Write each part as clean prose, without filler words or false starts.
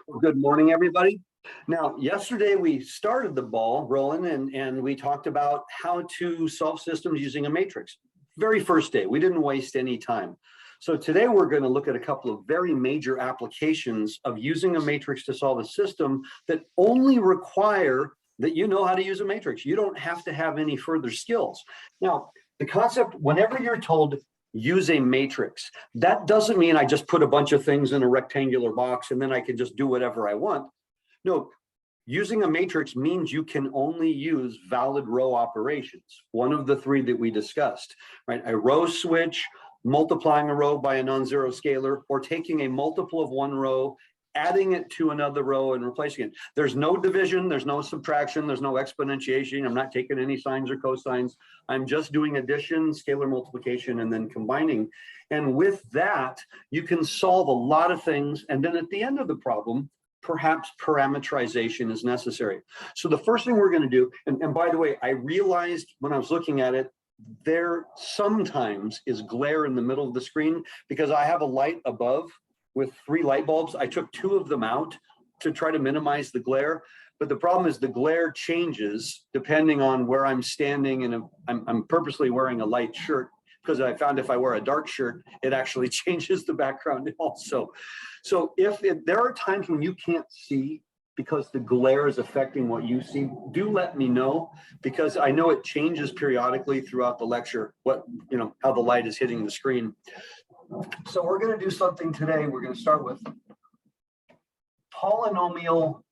Well, good morning, everybody. Now, yesterday we started the ball rolling and we talked about how to solve systems using a matrix. Very first day, we didn't waste any time. So today we're going to look at a couple of very major applications of using a matrix to solve a system that only require that you know how to use a matrix. You don't have to have any further skills. Now, the concept, whenever you're told use a matrix, that doesn't mean I just put a bunch of things in a rectangular box and then I can just do whatever I want. No, using a matrix means you can only use valid row operations. One of the three that we discussed, right? A row switch, multiplying a row by a non-zero scalar, or taking a multiple of one row, adding it to another row and replacing it. There's no division, there's no subtraction, there's no exponentiation. I'm not taking any sines or cosines. I'm just doing addition, scalar multiplication, and then combining. And with that, you can solve a lot of things. And then at the end of the problem, perhaps parameterization is necessary. So the first thing we're going to do, and by the way, I realized when I was looking at it, there sometimes is glare in the middle of the screen because I have a light above with 3 light bulbs. I took 2 of them out to try to minimize the glare, but the problem is the glare changes depending on where I'm standing, and I'm purposely wearing a light shirt because I found if I wear a dark shirt, it actually changes the background also. So there are times when you can't see because the glare is affecting what you see, do let me know, because I know it changes periodically throughout the lecture, how the light is hitting the screen. So we're going to do something today. We're going to start with polynomial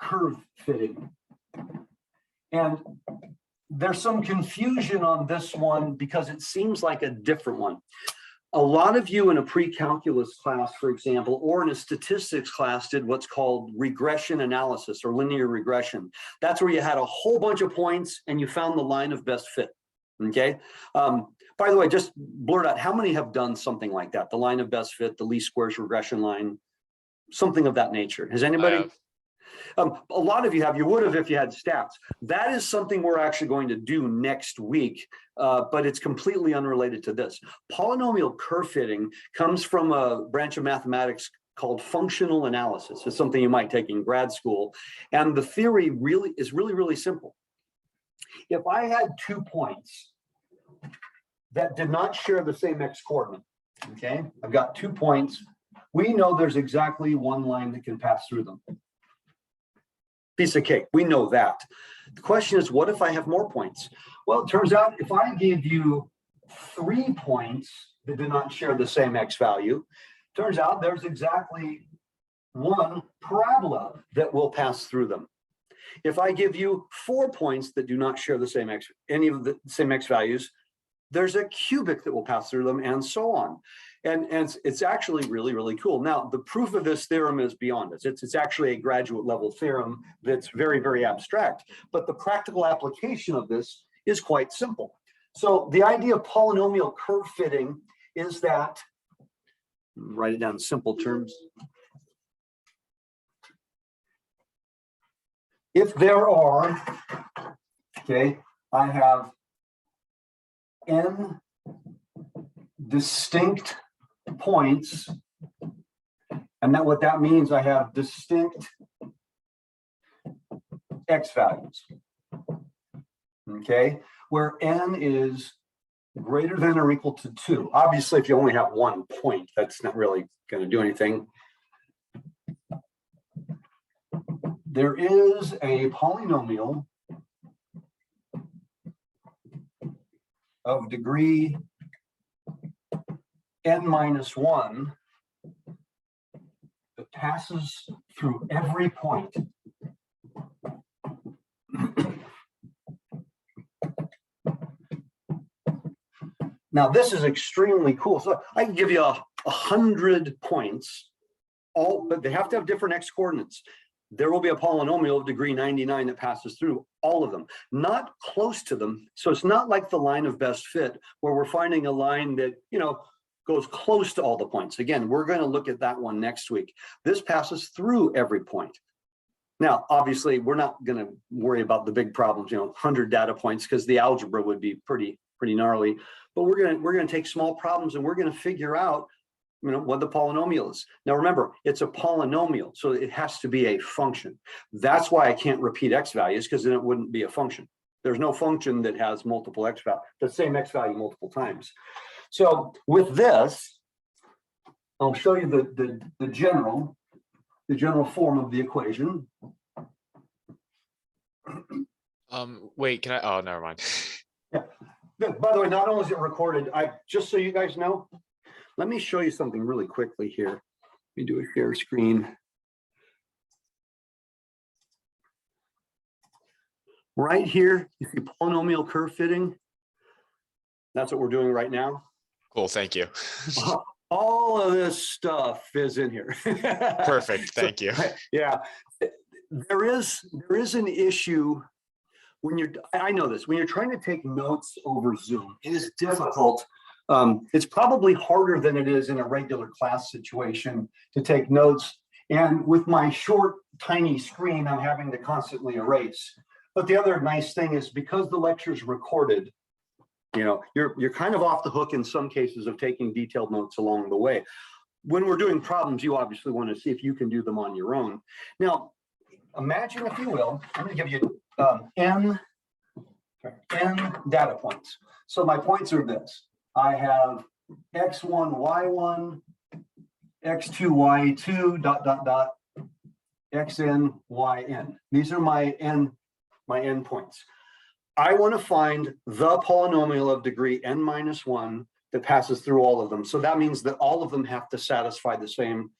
curve fitting. And there's some confusion on this one because it seems like a different one. A lot of you in a pre-calculus class, for example, or in a statistics class did what's called regression analysis or linear regression. That's where you had a whole bunch of points and you found the line of best fit, okay? By the way, just blurt out, how many have done something like that? The line of best fit, the least squares regression line, something of that nature. Has anybody? A lot of you have, you would have if you had stats. That is something we're actually going to do next week, but it's completely unrelated to this. Polynomial curve fitting comes from a branch of mathematics called functional analysis. It's something you might take in grad school. And the theory is really simple. If I had 2 points that did not share the same x coordinate, okay? I've got 2 points. We know there's exactly one line that can pass through them. Piece of cake, we know that. The question is, what if I have more points? Well, it turns out if I gave you 3 points that do not share the same x value, turns out there's exactly one parabola that will pass through them. If I give you 4 points that do not share the same any of the same x values, there's a cubic that will pass through them, and so on. And it's actually really cool. Now, the proof of this theorem is beyond us. It's actually a graduate level theorem that's very abstract, but the practical application of this is quite simple. So the idea of polynomial curve fitting is that, write it down in simple terms. If there are, okay, I have n distinct points, and what that means, I have distinct x values, okay, where n is greater than or equal to 2. Obviously, if you only have 1 point, that's not really going to do anything. There is a polynomial of degree n-1 that passes through every point. Now, this is extremely cool. So I can give you 100 points, but they have to have different x coordinates. There will be a polynomial of degree 99 that passes through all of them, not close to them. So it's not like the line of best fit where we're finding a line that, goes close to all the points. Again, we're going to look at that one next week. This passes through every point. Now, obviously, we're not going to worry about the big problems, 100 data points, because the algebra would be pretty gnarly. But we're going to take small problems and we're going to figure out what the polynomial is. Now remember, it's a polynomial, so it has to be a function. That's why I can't repeat x values, because then it wouldn't be a function. There's no function that has multiple x value, the same x value multiple times. So with this, I'll show you the general form of the equation. Wait, can I? Oh, never mind. Yeah. By the way, not only is it recorded, just so you guys know, let me show you something really quickly here. Let me do a share screen. Right here, you see polynomial curve fitting. That's what we're doing right now. Cool, thank you. All of this stuff is in here. Perfect, thank you. Yeah, there is an issue when I know this, when you're trying to take notes over Zoom, it is difficult. It's probably harder than it is in a regular class situation to take notes. And with my short, tiny screen, I'm having to constantly erase. But the other nice thing is, because the lecture is recorded, you're kind of off the hook in some cases of taking detailed notes along the way. When we're doing problems, you obviously want to see if you can do them on your own. Now, imagine, if you will, I'm going to give you n data points. So my points are this. I have x1, y1, x2, y2, xn, yn. These are my n points. I want to find the polynomial of degree n minus 1 that passes through all of them. So that means that all of them have to satisfy the same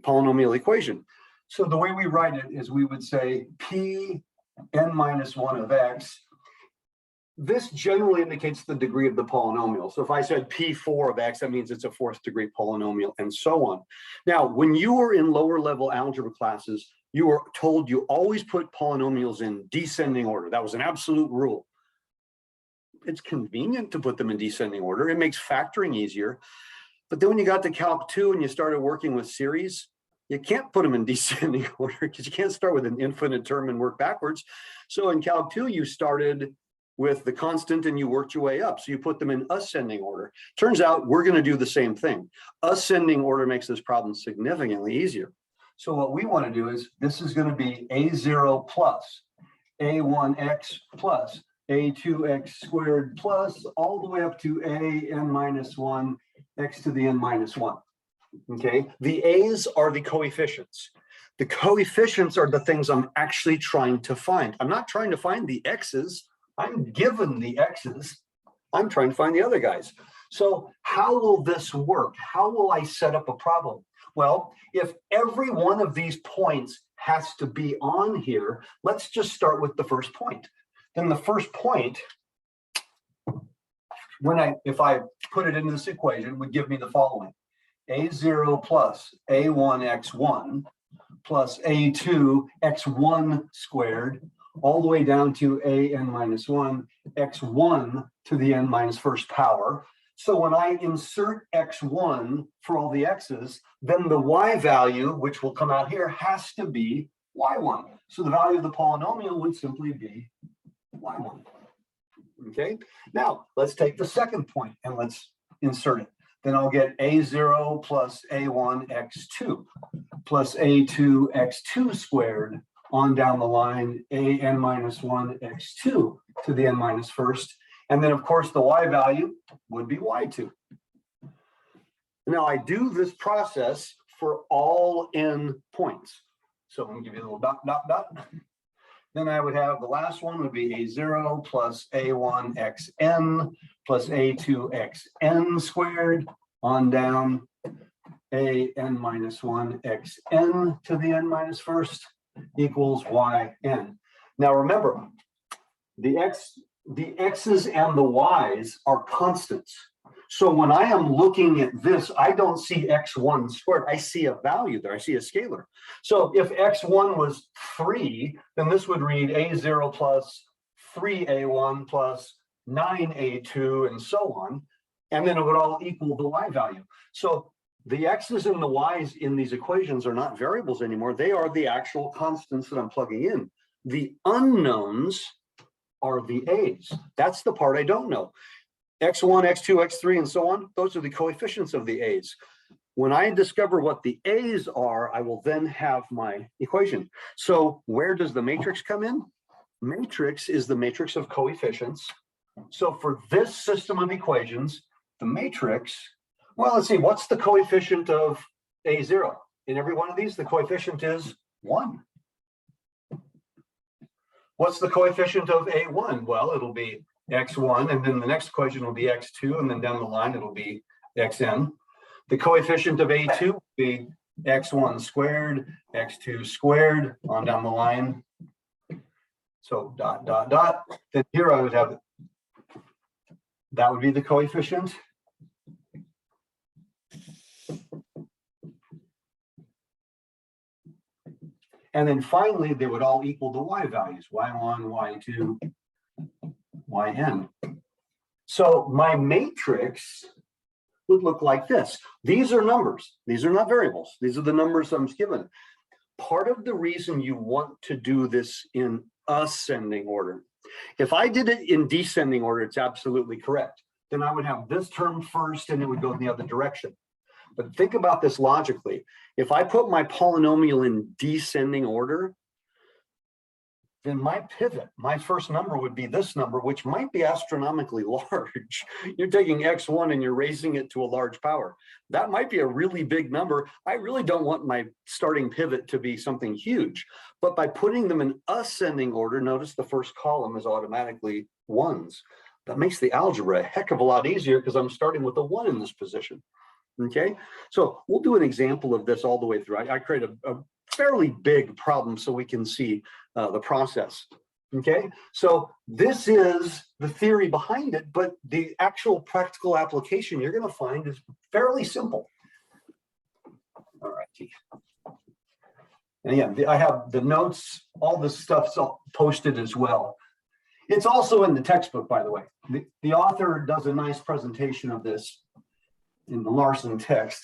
polynomial equation. So the way we write it is, we would say p n minus 1 of x. This generally indicates the degree of the polynomial. So if I said p4 of x, that means it's a 4th degree polynomial, and so on. Now, when you were in lower level algebra classes, you were told you always put polynomials in descending order. That was an absolute rule. It's convenient to put them in descending order. It makes factoring easier. But then when you got to Calc 2 and you started working with series, you can't put them in descending order, because you can't start with an infinite term and work backwards. So in Calc 2, you started with the constant and you worked your way up. So you put them in ascending order. Turns out we're going to do the same thing. Ascending order makes this problem significantly easier. So what we want to do is, this is going to be a0 plus a1x plus a2x squared plus all the way up to a n minus 1 x to the n minus 1. Okay, the a's are the coefficients. The coefficients are the things I'm actually trying to find. I'm not trying to find the x's. I'm given the x's. I'm trying to find the other guys. So how will this work? How will I set up a problem? Well, if every one of these points has to be on here, let's just start with the first point. Then the first point, if I put it into this equation, would give me the following: a0 plus a1x1 plus a2 x1 squared, all the way down to a n minus 1 x1 to the n minus first power. So when I insert x1 for all the x's, then the y value, which will come out here, has to be y1. So the value of the polynomial would simply be y1. Okay, now let's take the second point and let's insert it. Then I'll get a0 plus a1 x2 plus a2 x2 squared on down the line, a n minus 1 x2 to the n minus first. And then, of course, the y value would be y2. Now, I do this process for all n points. So I'm going to give you a little dot, dot, dot. Then I would have the last one would be a0 plus a1 xn plus a2 xn squared on down a n minus 1 xn to the n minus first equals yn. Now remember, the x's and the y's are constants. So when I am looking at this, I don't see x1 squared. I see a value there. I see a scalar. So if x1 was 3, then this would read a0 plus 3a1 plus 9a2 and so on. And then it would all equal the y value. So the x's and the y's in these equations are not variables anymore. They are the actual constants that I'm plugging in. The unknowns are the a's. That's the part I don't know. x1, x2, x3, and so on, those are the coefficients of the a's. When I discover what the A's are, I will then have my equation. So where does the matrix come in? Matrix is the matrix of coefficients. So for this system of equations, the matrix, well, let's see, what's the coefficient of A0? In every one of these, the coefficient is 1. What's the coefficient of A1? Well, it'll be x1, and then the next equation will be x2, and then down the line, it'll be xn. The coefficient of A2 will be x1 squared, x2 squared, on down the line. So dot, dot, dot. Then here I would have, that would be the coefficient. And then finally, they would all equal the y values, y1, y2, yn. So my matrix would look like this. These are numbers. These are not variables. These are the numbers I'm given. Part of the reason you want to do this in ascending order. If I did it in descending order, it's absolutely correct. Then I would have this term first and it would go in the other direction. But think about this logically. If I put my polynomial in descending order, then my pivot, my first number would be this number, which might be astronomically large. You're taking x1 and you're raising it to a large power. That might be a really big number. I really don't want my starting pivot to be something huge. But by putting them in ascending order, notice the first column is automatically ones. That makes the algebra a heck of a lot easier because I'm starting with a 1 in this position. Okay, so we'll do an example of this all the way through. I create a fairly big problem so we can see the process. Okay, so this is the theory behind it, but the actual practical application you're going to find is fairly simple. All right. And again, I have the notes, all this stuff's posted as well. It's also in the textbook, by the way. The author does a nice presentation of this in the Larson text.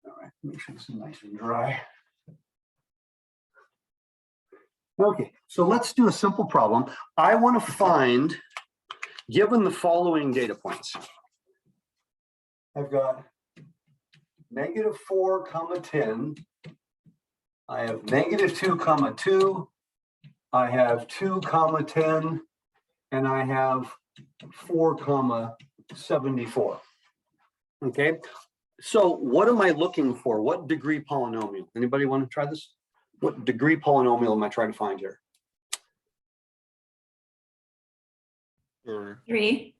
All right, make sure this is nice and dry. Okay, so let's do a simple problem. I want to find, given the following data points. I've got -4, 10. I have -2, 2. I have 2, 10, and I have 4, 74. Okay, so what am I looking for? What degree polynomial? Anybody want to try this? What degree polynomial am I trying to find here? 3.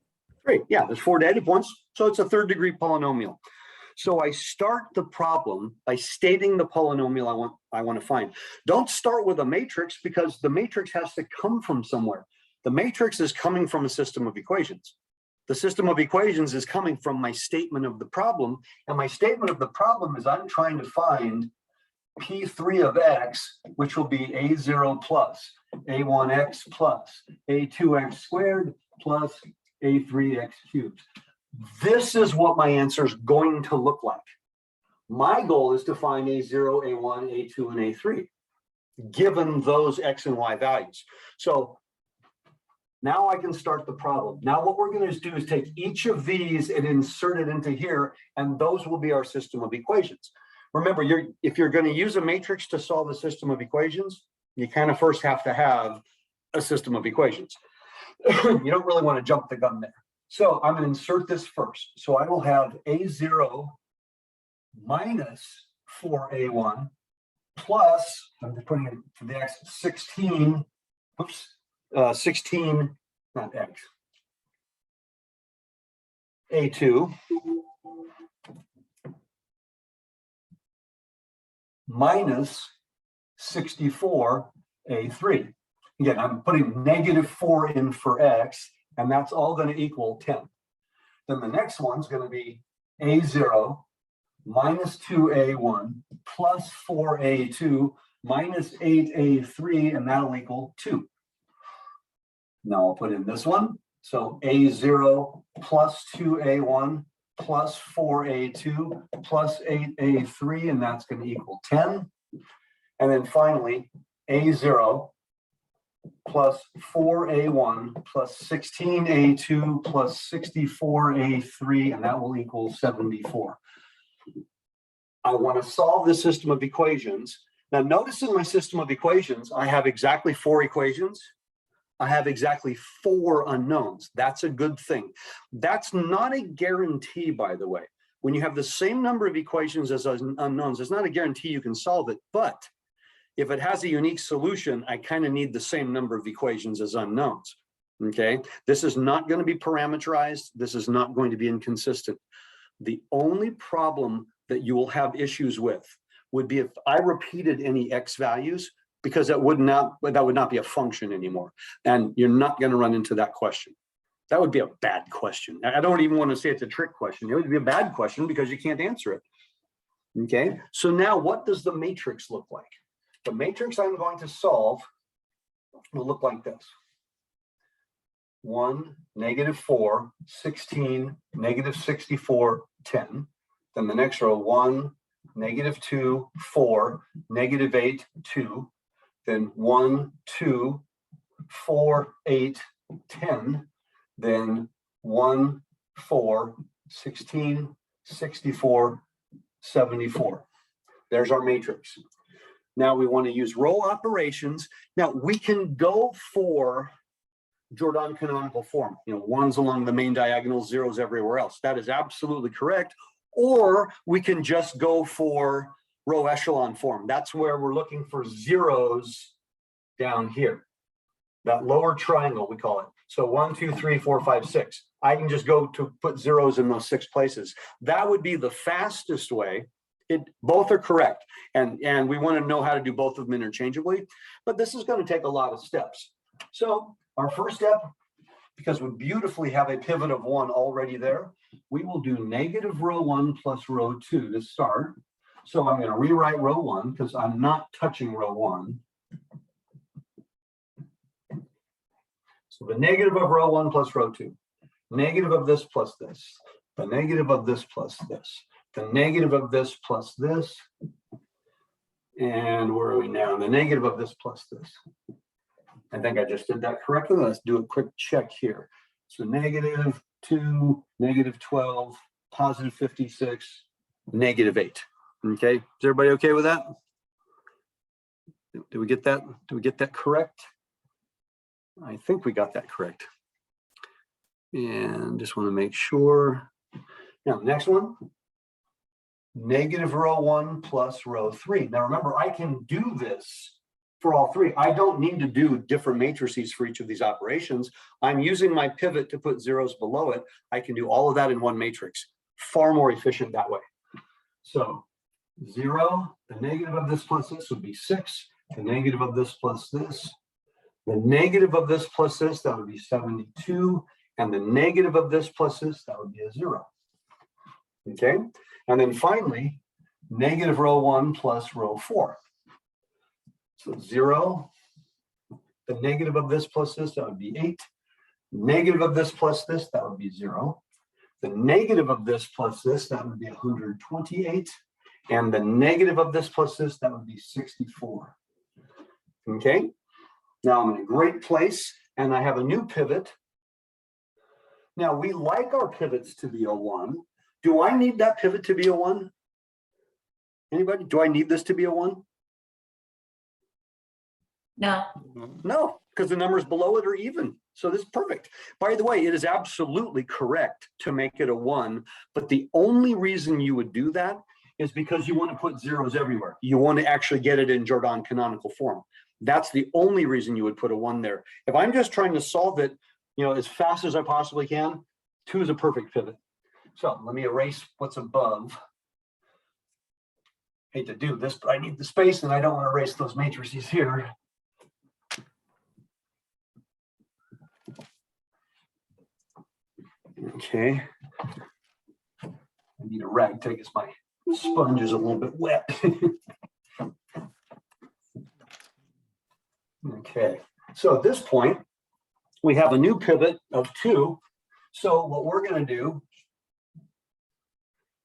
3, yeah, there's 4 data points, so it's a third degree polynomial. So I start the problem by stating the polynomial I want to find. Don't start with a matrix because the matrix has to come from somewhere. The matrix is coming from a system of equations. The system of equations is coming from my statement of the problem, and my statement of the problem is I'm trying to find P3 of x, which will be A0 plus A1x plus A2x squared plus A3x cubed. This is what my answer is going to look like. My goal is to find A0, A1, A2, and A3, given those x and y values. So now I can start the problem. Now what we're going to do is take each of these and insert it into here, and those will be our system of equations. Remember, if you're going to use a matrix to solve a system of equations, you kind of first have to have a system of equations. You don't really want to jump the gun there. So I'm going to insert this first. So I will have A0 minus 4A1 plus, I'm putting it for the x, 16, oops, 16, not x, A2 minus 64 A3. Again, I'm putting -4 in for x, and that's all going to equal 10. Then the next one's going to be A0 minus 2A1 plus 4A2 minus 8A3, and that'll equal 2. Now I'll put in this one. So A0 plus 2A1 plus 4A2 plus 8A3, and that's going to equal 10. And then finally, A0 plus 4A1 plus 16A2 plus 64A3, and that will equal 74. I want to solve this system of equations. Now, notice in my system of equations, I have exactly 4 equations. I have exactly 4 unknowns. That's a good thing. That's not a guarantee, by the way. When you have the same number of equations as unknowns, it's not a guarantee you can solve it. But if it has a unique solution, I kind of need the same number of equations as unknowns. Okay, this is not going to be parameterized. This is not going to be inconsistent. The only problem that you will have issues with would be if I repeated any x values, because that would not be a function anymore. And you're not going to run into that question. That would be a bad question. I don't even want to say it's a trick question. It would be a bad question because you can't answer it. Okay, so now what does the matrix look like? The matrix I'm going to solve will look like this. 1, -4, 16, -64, 10. Then the next row, 1, -2, 4, -8, 2. Then 1, 2, 4, 8, 10. Then 1, 4, 16, 64, 74. There's our matrix. Now we want to use row operations. Now we can go for Jordan canonical form, ones along the main diagonal, zeros everywhere else. That is absolutely correct. Or we can just go for row echelon form. That's where we're looking for zeros down here. That lower triangle, we call it. So 1, 2, 3, 4, 5, 6. I can just go to put zeros in those 6 places. That would be the fastest way. Both are correct. And we want to know how to do both of them interchangeably. But this is going to take a lot of steps. So our first step, because we beautifully have a pivot of 1 already there, we will do negative row 1 plus row 2 to start. So I'm going to rewrite row 1 because I'm not touching row 1. So the negative of row 1 plus row 2, negative of this plus this, the negative of this plus this, the negative of this plus this, and where are we now? The negative of this plus this. I think I just did that correctly. Let's do a quick check here. So -2, -12, +56, -8. Okay, is everybody okay with that? Did we get that? Did we get that correct? I think we got that correct. And just want to make sure. Now, next one. Negative row 1 plus row 3. Now remember, I can do this for all 3. I don't need to do different matrices for each of these operations. I'm using my pivot to put zeros below it. I can do all of that in one matrix. Far more efficient that way. So 0, the negative of this plus this would be 6. The negative of this plus this. The negative of this plus this, that would be 72. And the negative of this plus this, that would be a 0. Okay. And then finally, negative row 1 plus row 4. So 0, the negative of this plus this, that would be 8. Negative of this plus this, that would be 0. The negative of this plus this, that would be 128. And the negative of this plus this, that would be 64. Okay, now I'm in a great place and I have a new pivot. Now we like our pivots to be a 1. Do I need that pivot to be a 1? Anybody? Do I need this to be a 1? No. No, because the numbers below it are even. So this is perfect. By the way, it is absolutely correct to make it a 1, but the only reason you would do that is because you want to put zeros everywhere. You want to actually get it in Jordan canonical form. That's the only reason you would put a 1 there. If I'm just trying to solve it, as fast as I possibly can, 2 is a perfect pivot. So let me erase what's above. Hate to do this, but I need the space and I don't want to erase those matrices here. Okay. I need a rag take as my sponge is a little bit wet. Okay, so at this point, we have a new pivot of 2. So what we're going to do,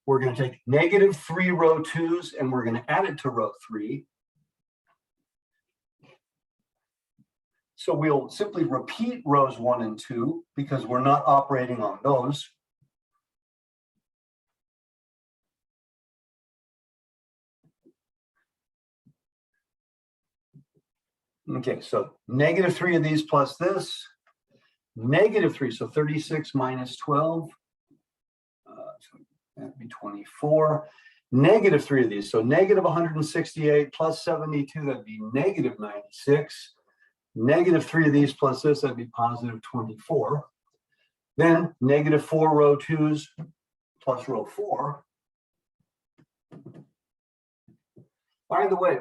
we're going to take negative 3 row 2s and we're going to add it to row 3. So we'll simply repeat rows 1 and 2 because we're not operating on those. Okay, so -3 of these plus this, -3, so 36 minus 12, so that'd be 24. -3 of these, so -168 plus 72, that'd be -96. -3 of these plus this, that'd be +24. Then -4 row 2s plus row 4. By the way,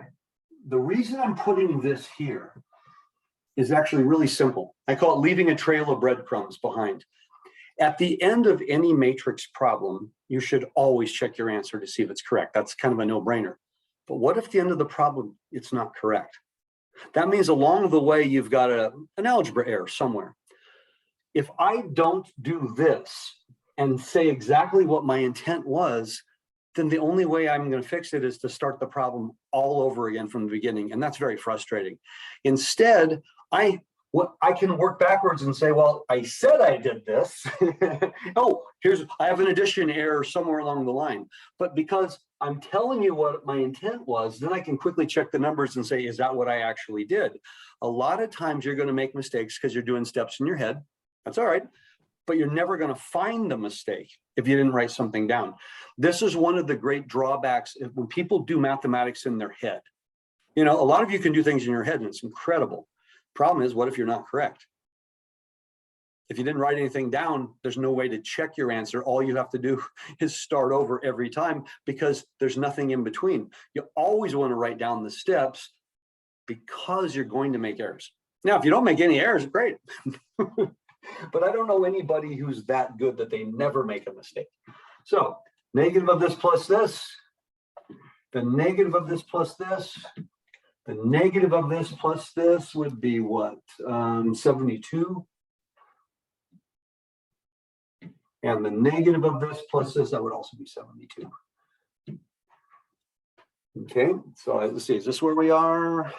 the reason I'm putting this here is actually really simple. I call it leaving a trail of breadcrumbs behind. At the end of any matrix problem, you should always check your answer to see if it's correct. That's kind of a no-brainer. But what if at the end of the problem, it's not correct? That means along the way, you've got an algebra error somewhere. If I don't do this and say exactly what my intent was, then the only way I'm going to fix it is to start the problem all over again from the beginning. And that's very frustrating. Instead, I can work backwards and say, well, I said I did this. Oh, I have an addition error somewhere along the line. But because I'm telling you what my intent was, then I can quickly check the numbers and say, is that what I actually did? A lot of times you're going to make mistakes because you're doing steps in your head. That's all right. But you're never going to find the mistake if you didn't write something down. This is one of the great drawbacks when people do mathematics in their head. You know, a lot of you can do things in your head and it's incredible. Problem is, what if you're not correct? If you didn't write anything down, there's no way to check your answer. All you have to do is start over every time because there's nothing in between. You always want to write down the steps because you're going to make errors. Now, if you don't make any errors, great. But I don't know anybody who's that good that they never make a mistake. So negative of this plus this, the negative of this plus this, the negative of this plus this would be what? 72. And the negative of this plus this, that would also be 72. Okay, so let's see, is this where we are?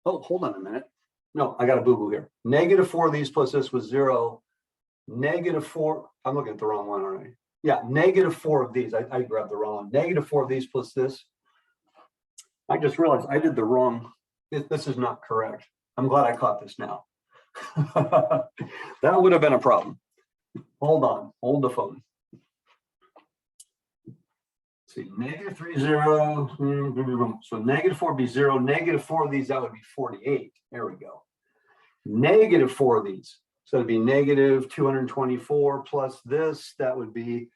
Oh, hold on a minute. No, I got a boo-boo here. -4 of these plus this was 0. -4, I'm looking at the wrong one, aren't I? Yeah, -4 of these. I grabbed the wrong one. -4 of these plus this. I just realized I did the wrong. This is not correct. I'm glad I caught this now. That would have been a problem. Hold on, hold the phone. Let's see, -3, 0. So -4 would be 0. -4 of these, that would be 48. There we go. -4 of these. So it'd be -224 plus this, that would be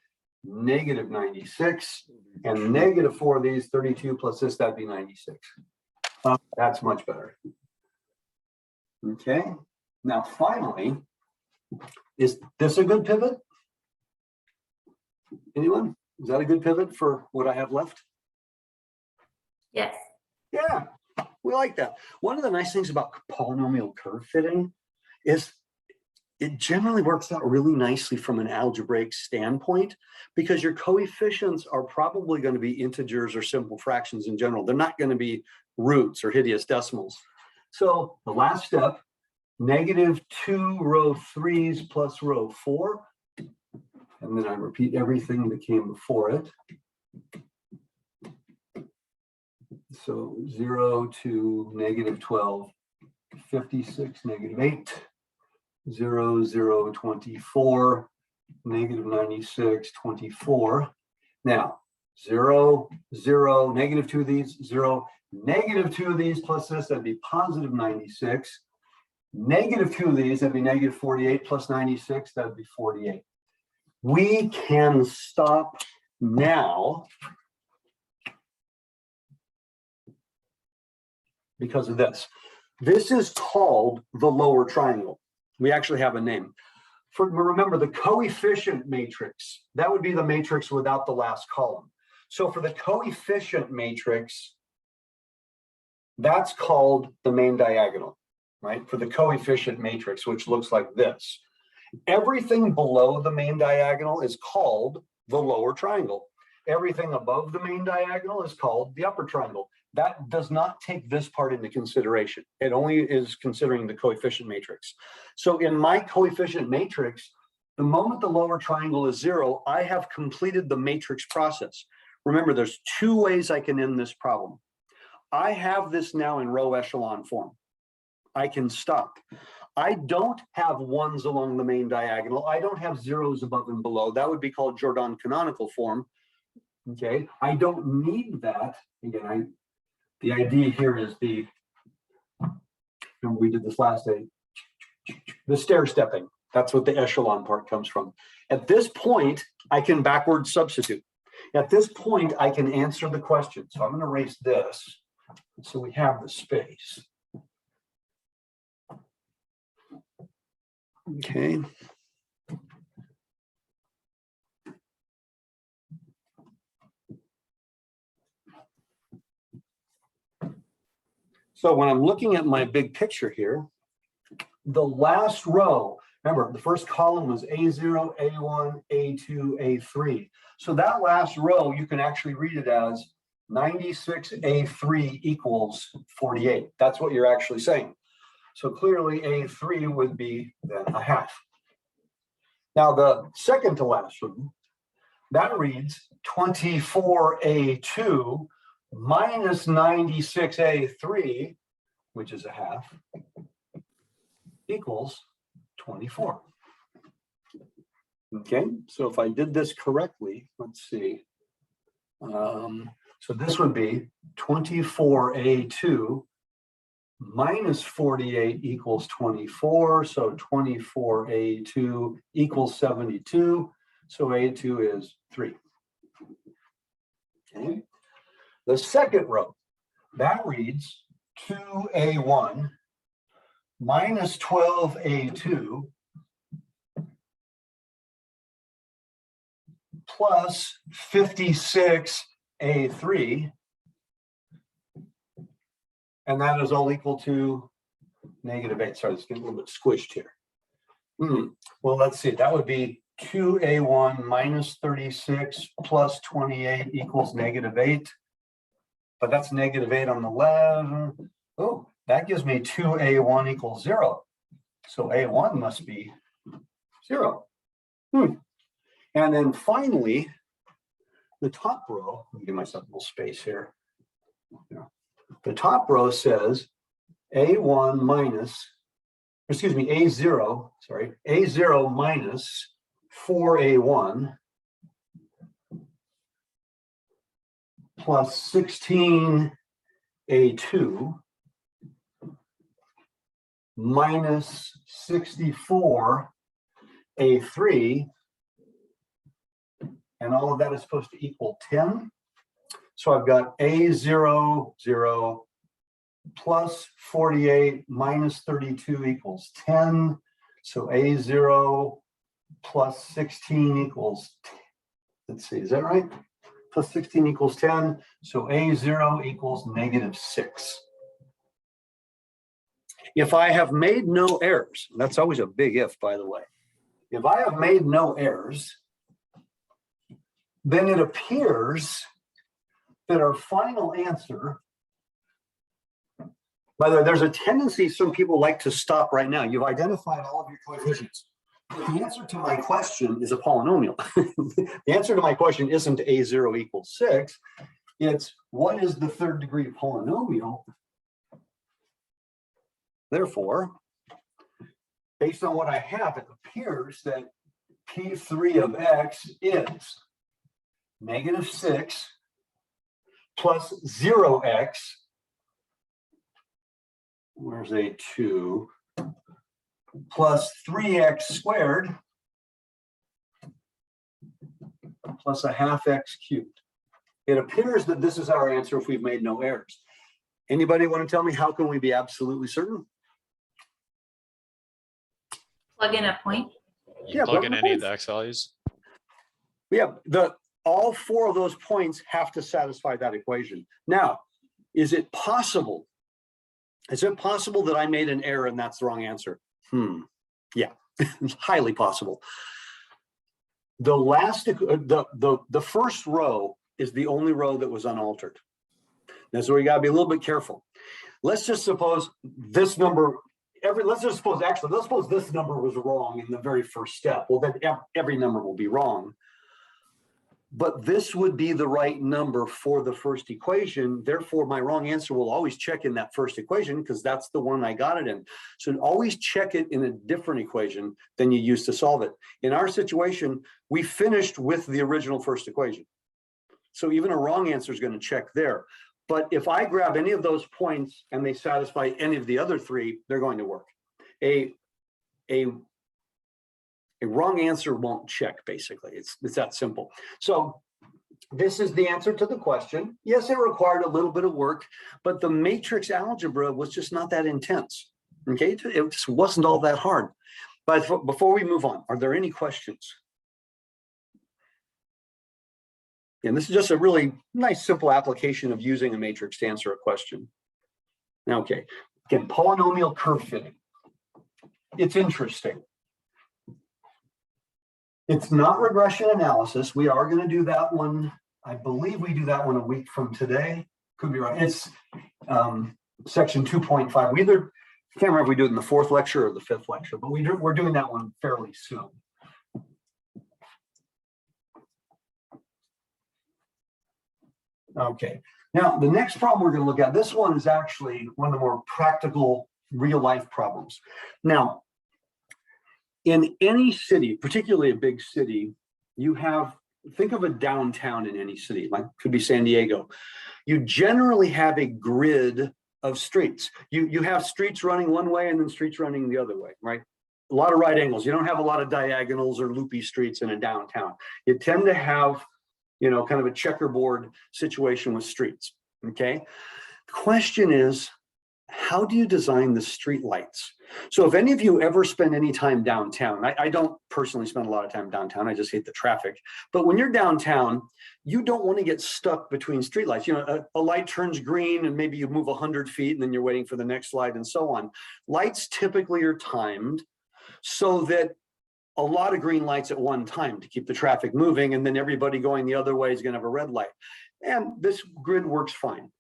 -96. And -4 of these, 32 plus this, that'd be 96. That's much better. Okay. Now, finally, is this a good pivot? Anyone? Is that a good pivot for what I have left? Yes. Yeah, we like that. One of the nice things about polynomial curve fitting is it generally works out really nicely from an algebraic standpoint because your coefficients are probably going to be integers or simple fractions in general. They're not going to be roots or hideous decimals. So the last step, -2 row 3s plus row 4. And then I repeat everything that came before it. So 0 to -12, 56, -8, 0, 0, 24, -96, 24. Now, 0, 0, -2 of these, 0, -2 of these plus this, that'd be +96. -2 of these, that'd be -48 plus 96, that'd be 48. We can stop now because of this. This is called the lower triangle. We actually have a name. Remember the coefficient matrix, that would be the matrix without the last column. So for the coefficient matrix, that's called the main diagonal, right? For the coefficient matrix, which looks like this. Everything below the main diagonal is called the lower triangle. Everything above the main diagonal is called the upper triangle. that does not take this part into consideration. It only is considering the coefficient matrix. So in my coefficient matrix, the moment the lower triangle is 0, I have completed the matrix process. Remember, there's 2 ways I can end this problem. I have this now in row echelon form. I can stop. I don't have 1s along the main diagonal. I don't have 0s above and below. That would be called Jordan canonical form. Okay, I don't need that. Again, the idea here is remember we did this last day, the stair stepping. That's what the echelon part comes from. At this point, I can backward substitute. At this point, I can answer the question. So I'm going to erase this so we have the space. Okay. So when I'm looking at my big picture here, the last row, remember the first column was A0, A1, A2, A3. So that last row, you can actually read it as 96A3 equals 48. That's what you're actually saying. So clearly A3 would be then a half. Now the second to last one, that reads 24A2 minus 96A3, which is a half, equals 24. Okay, so if I did this correctly, let's see. So this would be 24A2 minus 48 equals 24. So 24A2 equals 72. So A2 is 3. Okay. The second row, that reads 2A1 minus 12A2 plus 56A3, and that is all equal to -8. Sorry, it's getting a little bit squished here. Well, let's see, that would be 2A1 minus 36 plus 28 equals -8. But that's -8 on the left. Oh, that gives me 2A1 equals 0. So A1 must be 0. And then finally, the top row, let me give myself a little space here. The top row says A1 minus, excuse me, A0, sorry, A0 minus 4A1 plus 16A2 minus 64A3, and all of that is supposed to equal 10. So I've got A0, 0 plus 48 minus 32 equals 10. So A0 plus 16 equals, let's see, is that right? Plus 16 equals 10. So A0 equals -6. If I have made no errors, that's always a big if, by the way. If I have made no errors, then it appears that our final answer, by the way, there's a tendency, some people like to stop right now. You've identified all of your coefficients. But the answer to my question is a polynomial. The answer to my question isn't A0 equals 6. It's what is the third degree polynomial? Therefore, based on what I have, it appears that P3 of X is -6 plus 0x, where's A2, plus 3x squared plus a half x cubed. It appears that this is our answer if we've made no errors. Anybody want to tell me how can we be absolutely certain? Plug in a point. You plug in any of the X values. Yeah, all 4 of those points have to satisfy that equation. Now, is it possible? Is it possible that I made an error and that's the wrong answer? Yeah, it's highly possible. The last, the first row is the only row that was unaltered. That's where you got to be a little bit careful. Let's just suppose this number, let's suppose this number was wrong in the very first step. Well, then every number will be wrong. But this would be the right number for the first equation. Therefore, my wrong answer will always check in that first equation because that's the one I got it in. So always check it in a different equation than you used to solve it. In our situation, we finished with the original first equation. So even a wrong answer is going to check there. But if I grab any of those points and they satisfy any of the other three, they're going to work. A wrong answer won't check, basically. It's that simple. So this is the answer to the question. Yes, it required a little bit of work, but the matrix algebra was just not that intense. Okay, it just wasn't all that hard. But before we move on, are there any questions? And this is just a really nice, simple application of using a matrix to answer a question. Okay, again, polynomial curve fitting. It's interesting. It's not regression analysis. We are going to do that one. I believe we do that one a week from today. Could be right. It's section 2.5. We either, I can't remember if we do it in the 4th lecture or the 5th lecture, but we're doing that one fairly soon. Okay. Now, the next problem we're going to look at, this one is actually one of the more practical real-life problems. Now, in any city, particularly a big city, you have, think of a downtown in any city, like could be San Diego. You generally have a grid of streets. You have streets running one way and then streets running the other way, right? A lot of right angles. You don't have a lot of diagonals or loopy streets in a downtown. You tend to have, you know, kind of a checkerboard situation with streets, okay? The question is, how do you design the street lights? So if any of you ever spend any time downtown, I don't personally spend a lot of time downtown, I just hate the traffic. But when you're downtown, you don't want to get stuck between streetlights. You know, a light turns green and maybe you move 100 feet and then you're waiting for the next light and so on. Lights typically are timed so that a lot of green lights at one time to keep the traffic moving, and then everybody going the other way is going to have a red light. And this grid works fine.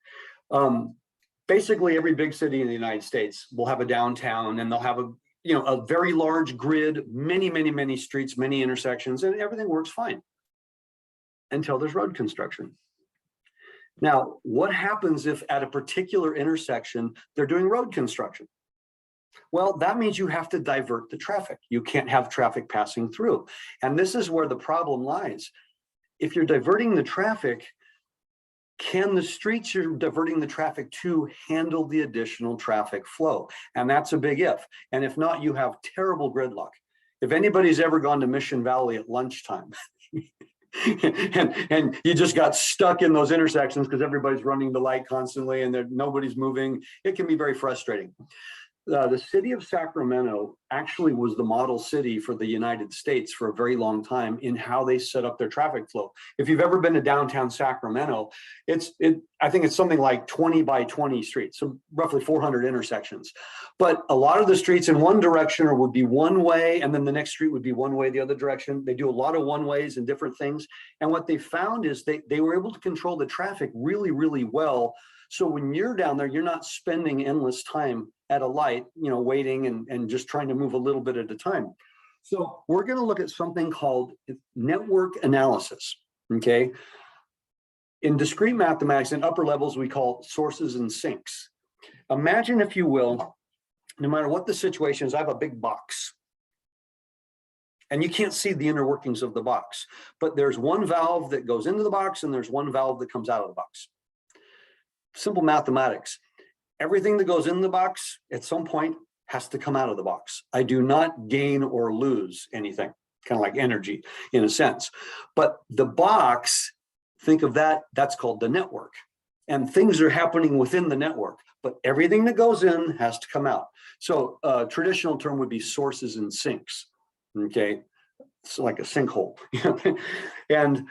Basically, every big city in the United States will have a downtown, and they'll have a very large grid, many streets, many intersections, and everything works fine until there's road construction. Now, what happens if at a particular intersection they're doing road construction? Well, that means you have to divert the traffic. You can't have traffic passing through. And this is where the problem lies. If you're diverting the traffic, can the streets you're diverting the traffic to handle the additional traffic flow? And that's a big if. And if not, you have terrible gridlock. If anybody's ever gone to Mission Valley at lunchtime, and you just got stuck in those intersections because everybody's running the light constantly and nobody's moving, it can be very frustrating. The city of Sacramento actually was the model city for the United States for a very long time in how they set up their traffic flow. If you've ever been to downtown Sacramento, I think it's something like 20 by 20 streets, so roughly 400 intersections. But a lot of the streets in one direction would be one way, and then the next street would be one way the other direction. They do a lot of one ways and different things. And what they found is they were able to control the traffic really well. So when you're down there, you're not spending endless time at a light, waiting and just trying to move a little bit at a time. So we're going to look at something called network analysis, okay? In discrete mathematics, in upper levels, we call sources and sinks. Imagine, if you will, no matter what the situation is, I have a big box. And you can't see the inner workings of the box, but there's one valve that goes into the box and there's one valve that comes out of the box. Simple mathematics. Everything that goes in the box at some point has to come out of the box. I do not gain or lose anything, kind of like energy in a sense. But the box, think of that, that's called the network. And things are happening within the network, but everything that goes in has to come out. So a traditional term would be sources and sinks, okay? It's like a sinkhole. And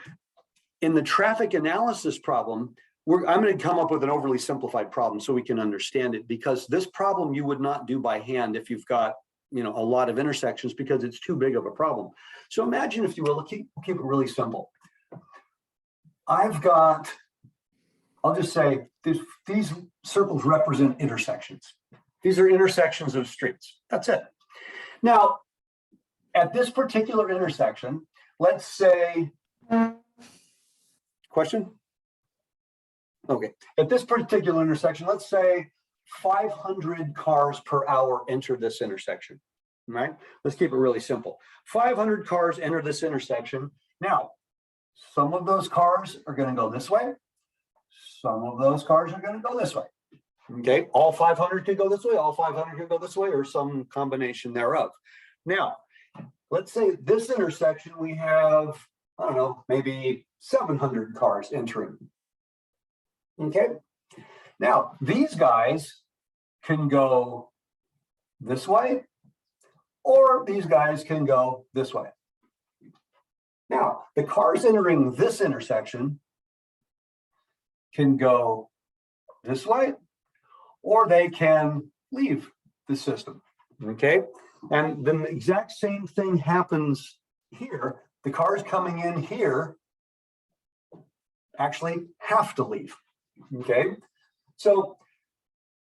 in the traffic analysis problem, I'm going to come up with an overly simplified problem so we can understand it, because this problem you would not do by hand if you've got a lot of intersections, because it's too big of a problem. So imagine, if you will, keep it really simple. I've got I'll just say these circles represent intersections. These are intersections of streets. That's it. Now, at this particular intersection, let's say, question? Okay, at this particular intersection, let's say 500 cars per hour enter this intersection, right? Let's keep it really simple. 500 cars enter this intersection. Now, some of those cars are going to go this way. Some of those cars are going to go this way. Okay, all 500 could go this way, all 500 could go this way, or some combination thereof. Now, let's say this intersection, we have, I don't know, maybe 700 cars entering. Okay, now these guys can go this way, or these guys can go this way. Now, the cars entering this intersection can go this way, or they can leave the system, okay? And then the exact same thing happens here. The cars coming in here actually have to leave, okay? So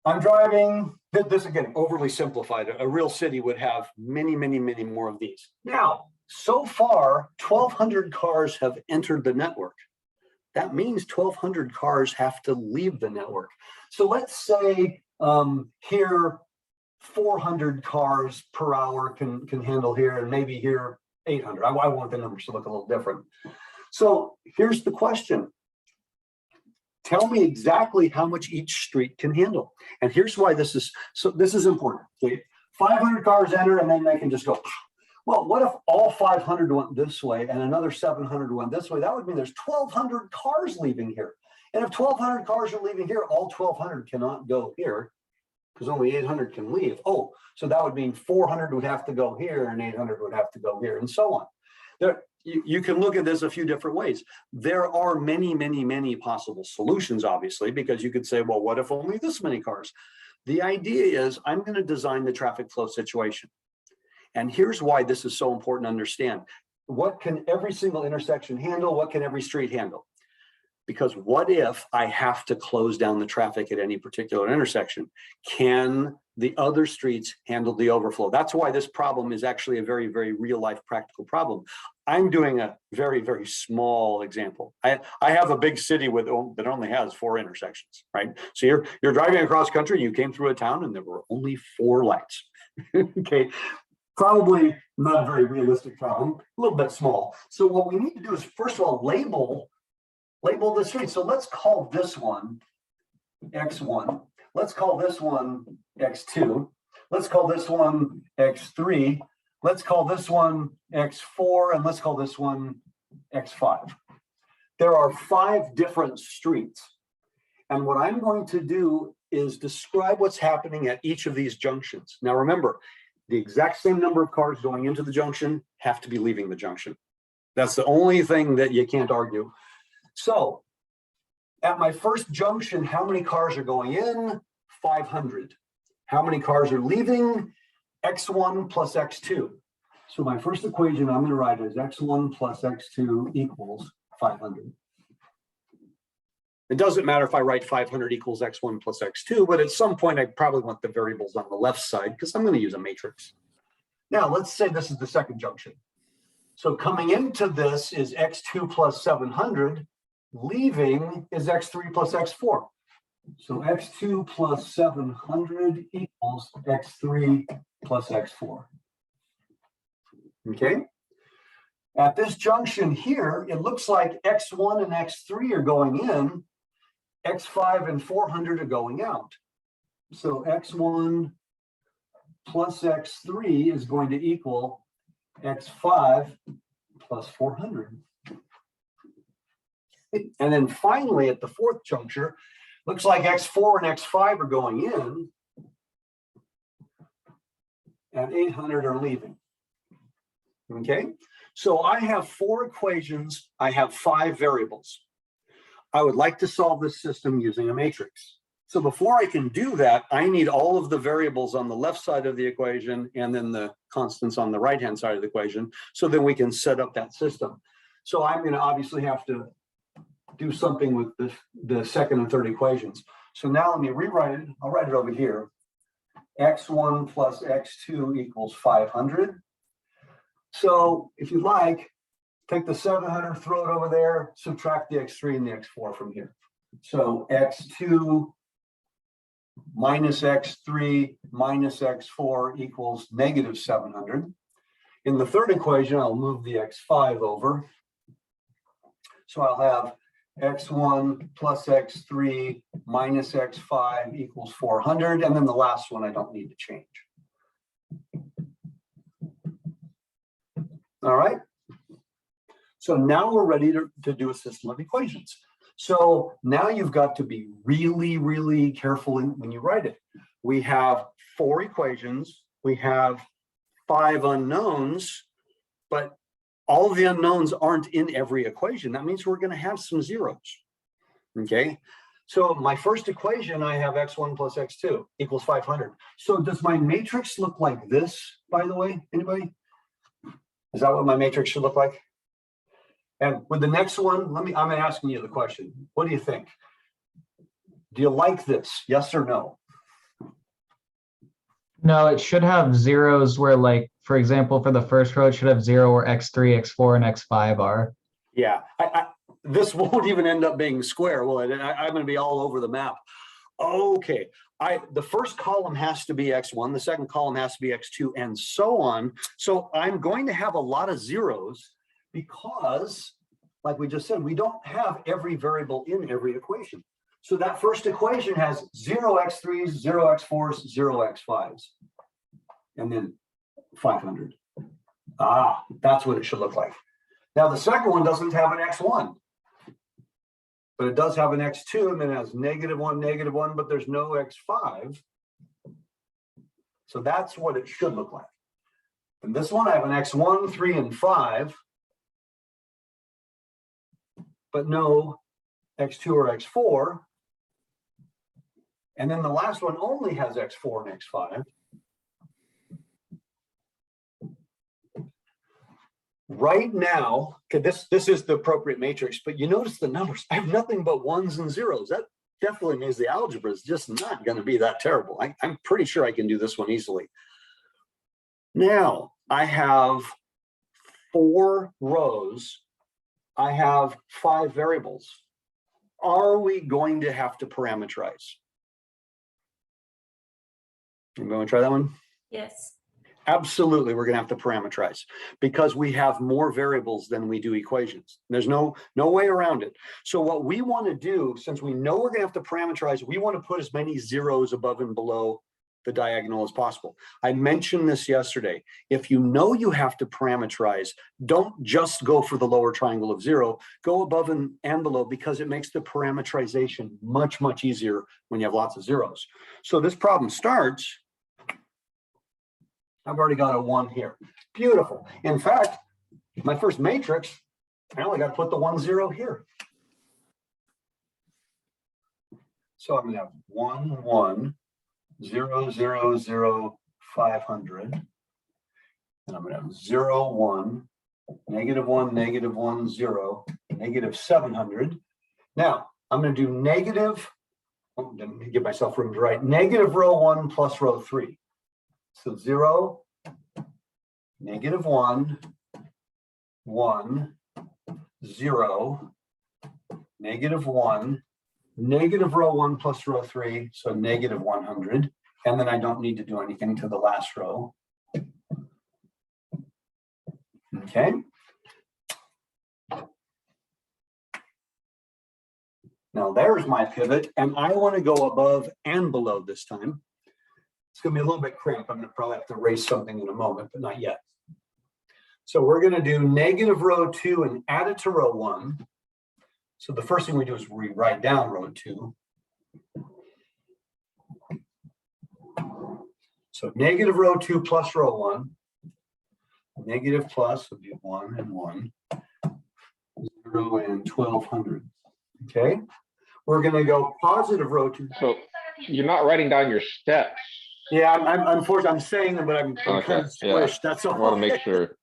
I'm driving, this again, overly simplified. A real city would have many, many, many more of these. Now, so far, 1,200 cars have entered the network. That means 1,200 cars have to leave the network. So let's say here 400 cars per hour can handle here, and maybe here 800. I want the numbers to look a little different. So here's the question. Tell me exactly how much each street can handle. And here's why this is important. Okay? 500 cars enter, and then they can just go. Well, what if all 500 went this way and another 700 went this way? That would mean there's 1,200 cars leaving here. And if 1,200 cars are leaving here, all 1,200 cannot go here because only 800 can leave. Oh, so that would mean 400 would have to go here and 800 would have to go here, and so on. You can look at this a few different ways. There are many, many, many possible solutions, obviously, because you could say, well, what if only this many cars? The idea is I'm going to design the traffic flow situation. And here's why this is so important to understand. What can every single intersection handle? What can every street handle? Because what if I have to close down the traffic at any particular intersection? Can the other streets handle the overflow? That's why this problem is actually a very, very real life practical problem. I'm doing a very, very small example. I have a big city that only has 4 intersections, right? So you're driving across country, you came through a town and there were only 4 lights, okay? Probably not a very realistic problem, a little bit small. So what we need to do is, first of all, label the street. So let's call this one X1. Let's call this one X2. Let's call this one X3. Let's call this one X4, and let's call this one X5. There are 5 different streets. And what I'm going to do is describe what's happening at each of these junctions. Now remember, the exact same number of cars going into the junction have to be leaving the junction. That's the only thing that you can't argue. So at my first junction, how many cars are going in? 500. How many cars are leaving? X1 plus X2. So my first equation I'm going to write is X1 plus X2 equals 500. It doesn't matter if I write 500 equals X1 plus X2, but at some point I probably want the variables on the left side because I'm going to use a matrix. Now let's say this is the second junction. So coming into this is X2 plus 700, leaving is X3 plus X4. So X2 plus 700 equals X3 plus X4. Okay. At this junction here, it looks like X1 and X3 are going in, X5 and 400 are going out. So X1 plus X3 is going to equal X5 plus 400. And then finally, at the fourth juncture, looks like X4 and X5 are going in, and 800 are leaving. Okay, so I have 4 equations. I have 5 variables. I would like to solve this system using a matrix. So before I can do that, I need all of the variables on the left side of the equation and then the constants on the right-hand side of the equation, so then we can set up that system. So I'm going to obviously have to do something with the second and third equations. So now let me rewrite it. I'll write it over here. X1 plus X2 equals 500. So if you like, take the 700, throw it over there, subtract the X3 and the X4 from here. So X2 minus X3 minus X4 equals negative 700. In the third equation, I'll move the X5 over. So I'll have X1 plus X3 minus X5 equals 400. And then the last one I don't need to change. All right. So now we're ready to do a system of equations. So now you've got to be really, really careful when you write it. We have 4 equations. We have 5 unknowns, but all of the unknowns aren't in every equation. That means we're going to have some zeros. Okay. So my first equation, I have X1 plus X2 equals 500. So does my matrix look like this, by the way? Anybody? Is that what my matrix should look like? And with the next one, I'm asking you the question. What do you think? Do you like this? Yes or no? No, it should have zeros where, like, for example, for the first row, it should have 0 where X3, X4, and X5 are. Yeah, this won't even end up being square, will it? I'm going to be all over the map. Okay, the first column has to be X1, the second column has to be X2, and so on. So I'm going to have a lot of zeros because, like we just said, we don't have every variable in every equation. So that first equation has 0 X3s, 0 X4s, 0 X5s, and then 500. Ah, that's what it should look like. Now the second one doesn't have an X1, but it does have an X2, and then it has -1, -1, but there's no X5. So that's what it should look like. And this one, I have an X1, 3, and 5, but no X2 or X4. And then the last one only has X4 and X5. Right now, okay, this is the appropriate matrix, but you notice the numbers. I have nothing but 1s and 0s. That definitely means the algebra is just not going to be that terrible. I'm pretty sure I can do this one easily. Now, I have 4 rows. I have 5 variables. Are we going to have to parameterize? Anybody want to try that one? Yes. Absolutely, we're going to have to parameterize because we have more variables than we do equations. There's no way around it. So what we want to do, since we know we're going to have to parameterize, we want to put as many zeros above and below the diagonal as possible. I mentioned this yesterday. If you know you have to parameterize, don't just go for the lower triangle of 0. Go above and below because it makes the parameterization much, much easier when you have lots of zeros. So this problem starts. I've already got a 1 here. Beautiful. In fact, my first matrix, I only got to put the 1, 0 here. So I'm going to have 1, 1, 0, 0, 0, 500. And I'm going to have 0, 1, -1, -1, 0, -700. Now, I'm going to do negative, let me give myself room to write, negative row 1 plus row 3. So 0, -1, 1, 0, -1, negative row 1 plus row 3, so -100. And then I don't need to do anything to the last row. Okay. Now there's my pivot, and I want to go above and below this time. It's going to be a little bit cramped. I'm going to probably have to erase something in a moment, but not yet. So we're going to do negative row 2 and add it to row 1. So the first thing we do is we write down row 2. So negative row 2 plus row 1. Negative plus would be 1 and 1. 0 and 1200. Okay. We're going to go positive row 2. So you're not writing down your steps. Yeah, I'm unfortunately, I'm saying them, but I'm Okay, kind of squished. yeah. That's all. I want to make sure.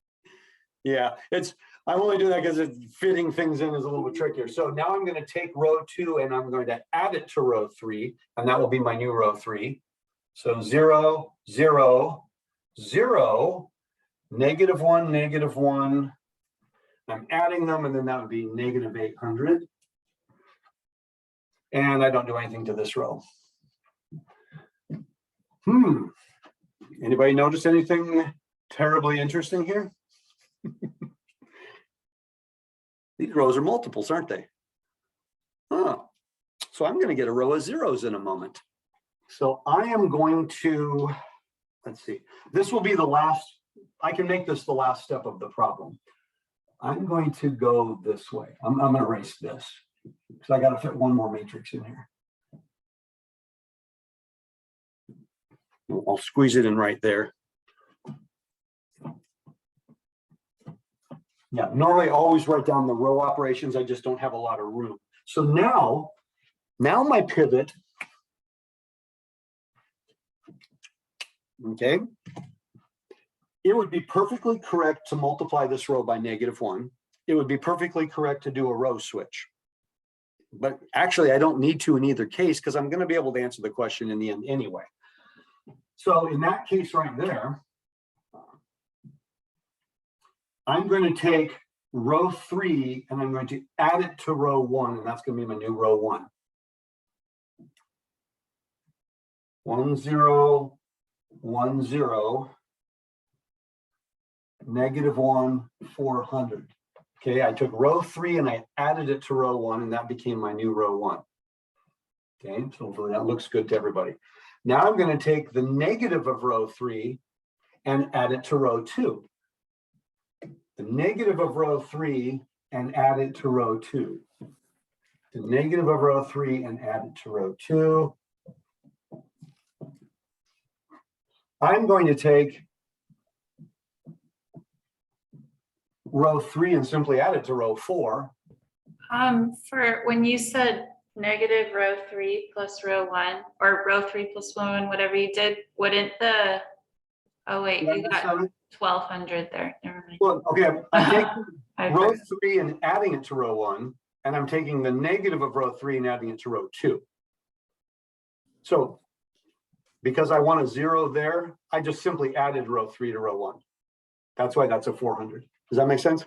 Yeah, it's I'm only doing that because fitting things in is a little bit trickier. So now I'm going to take row 2 and I'm going to add it to row 3, and that will be my new row 3. So 0, 0, 0, -1, -1. I'm adding them, and then that would be -800. And I don't do anything to this row. Anybody notice anything terribly interesting here? These rows are multiples, aren't they? Oh, so I'm going to get a row of zeros in a moment. So I am going to, let's see, this will be the last, I can make this the last step of the problem. I'm going to go this way. I'm going to erase this because I got to fit one more matrix in here. I'll squeeze it in right there. Yeah, normally I always write down the row operations. I just don't have a lot of room. So now my pivot, okay, it would be perfectly correct to multiply this row by -1. It would be perfectly correct to do a row switch. But actually, I don't need to in either case because I'm going to be able to answer the question in the end anyway. So in that case right there, I'm going to take row 3 and I'm going to add it to row 1, and that's going to be my new row 1. 1, 0, 1, 0, -1, 400. Okay, I took row 3 and I added it to row 1, and that became my new row 1. Okay, so hopefully that looks good to everybody. Now I'm going to take the negative of row 3 and add it to row 2. The negative of row 3 and add it to row 2. The negative of row 3 and add it to row 2. I'm going to take row 3 and simply add it to row 4. For when you said negative row 3 plus row 1, or row 3 plus 1, whatever you did, wouldn't the, oh wait, you got 1200 there. Never mind. Well, okay, I'm taking I row forgot. 3 and adding it to row 1, and I'm taking the negative of row 3 and adding it to row 2. So because I want a 0 there, I just simply added row 3 to row 1. That's why that's a 400. Does that make sense?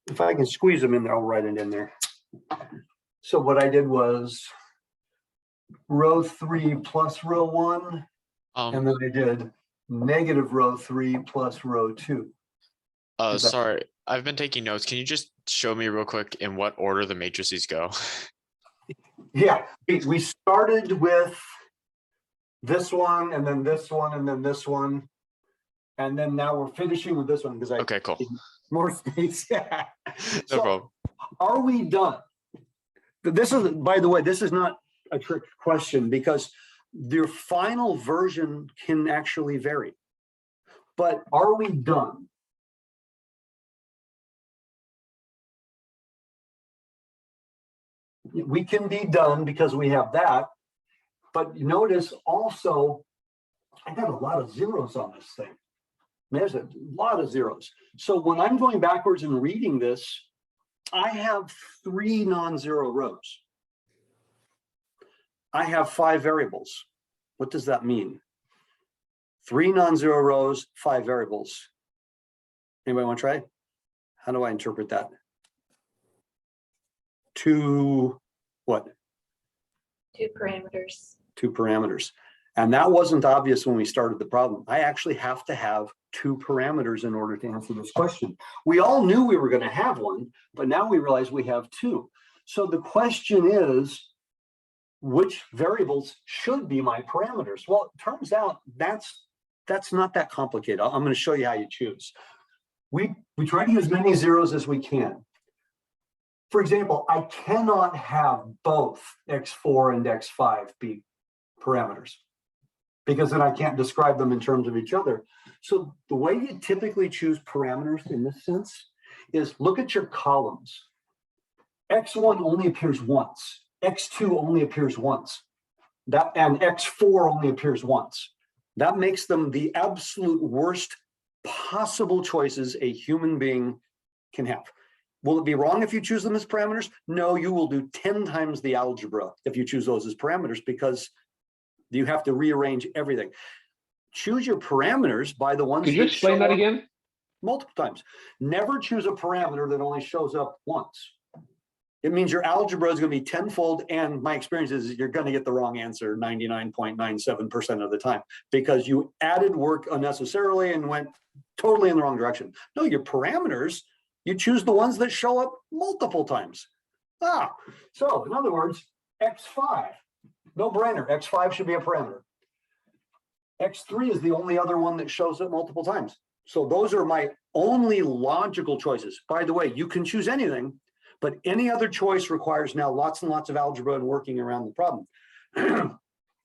If I can squeeze them in there, I'll write it in there. So what I did was row 3 plus row 1, and then I did negative row 3 plus row 2. Sorry, I've been taking notes. Can you just show me real quick in what order the matrices go? Yeah, we started with this one, and then this one, and then this one. And then now we're finishing with this one because I Okay, cool. need more space. Yeah. No problem. Are we done? This is, by the way, this is not a trick question because your final version can actually vary. But are we done? We can be done because we have that. But notice also, I got a lot of zeros on this thing. There's a lot of zeros. So when I'm going backwards and reading this, I have 3 non-zero rows. I have 5 variables. What does that mean? 3 non-zero rows, 5 variables. Anybody want to try? How do I interpret that? 2 what? 2 parameters. 2 parameters. And that wasn't obvious when we started the problem. I actually have to have 2 parameters in order to answer this question. We all knew we were going to have one, but now we realize we have 2. So the question is, which variables should be my parameters? Well, it turns out that's not that complicated. I'm going to show you how you choose. We try to use as many zeros as we can. For example, I cannot have both x4 and x5 be parameters, because then I can't describe them in terms of each other. So the way you typically choose parameters in this sense is look at your columns. X1 only appears once. X2 only appears once. And X4 only appears once. That makes them the absolute worst possible choices a human being can have. Will it be wrong if you choose them as parameters? No, you will do 10 times the algebra if you choose those as parameters, because you have to rearrange everything. Choose your parameters by the ones Could you that explain show that up again? multiple times. Never choose a parameter that only shows up once. It means your algebra is going to be tenfold, and my experience is you're going to get the wrong answer 99.97% of the time because you added work unnecessarily and went totally in the wrong direction. No, your parameters, you choose the ones that show up multiple times. So in other words, x5, no brainer, x5 should be a parameter. x3 is the only other one that shows up multiple times. So those are my only logical choices. By the way, you can choose anything, but any other choice requires now lots and lots of algebra and working around the problem.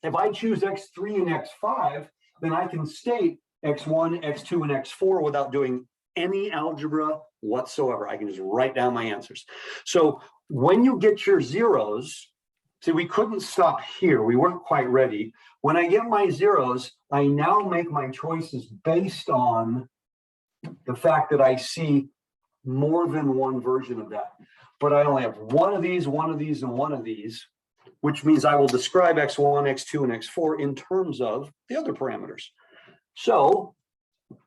If I choose x3 and x5, then I can state x1, x2, and x4 without doing any algebra whatsoever. I can just write down my answers. So when you get your zeros, see, we couldn't stop here. We weren't quite ready. When I get my zeros, I now make my choices based on the fact that I see more than one version of that. But I only have one of these, one of these, and one of these, which means I will describe x1, x2, and x4 in terms of the other parameters. So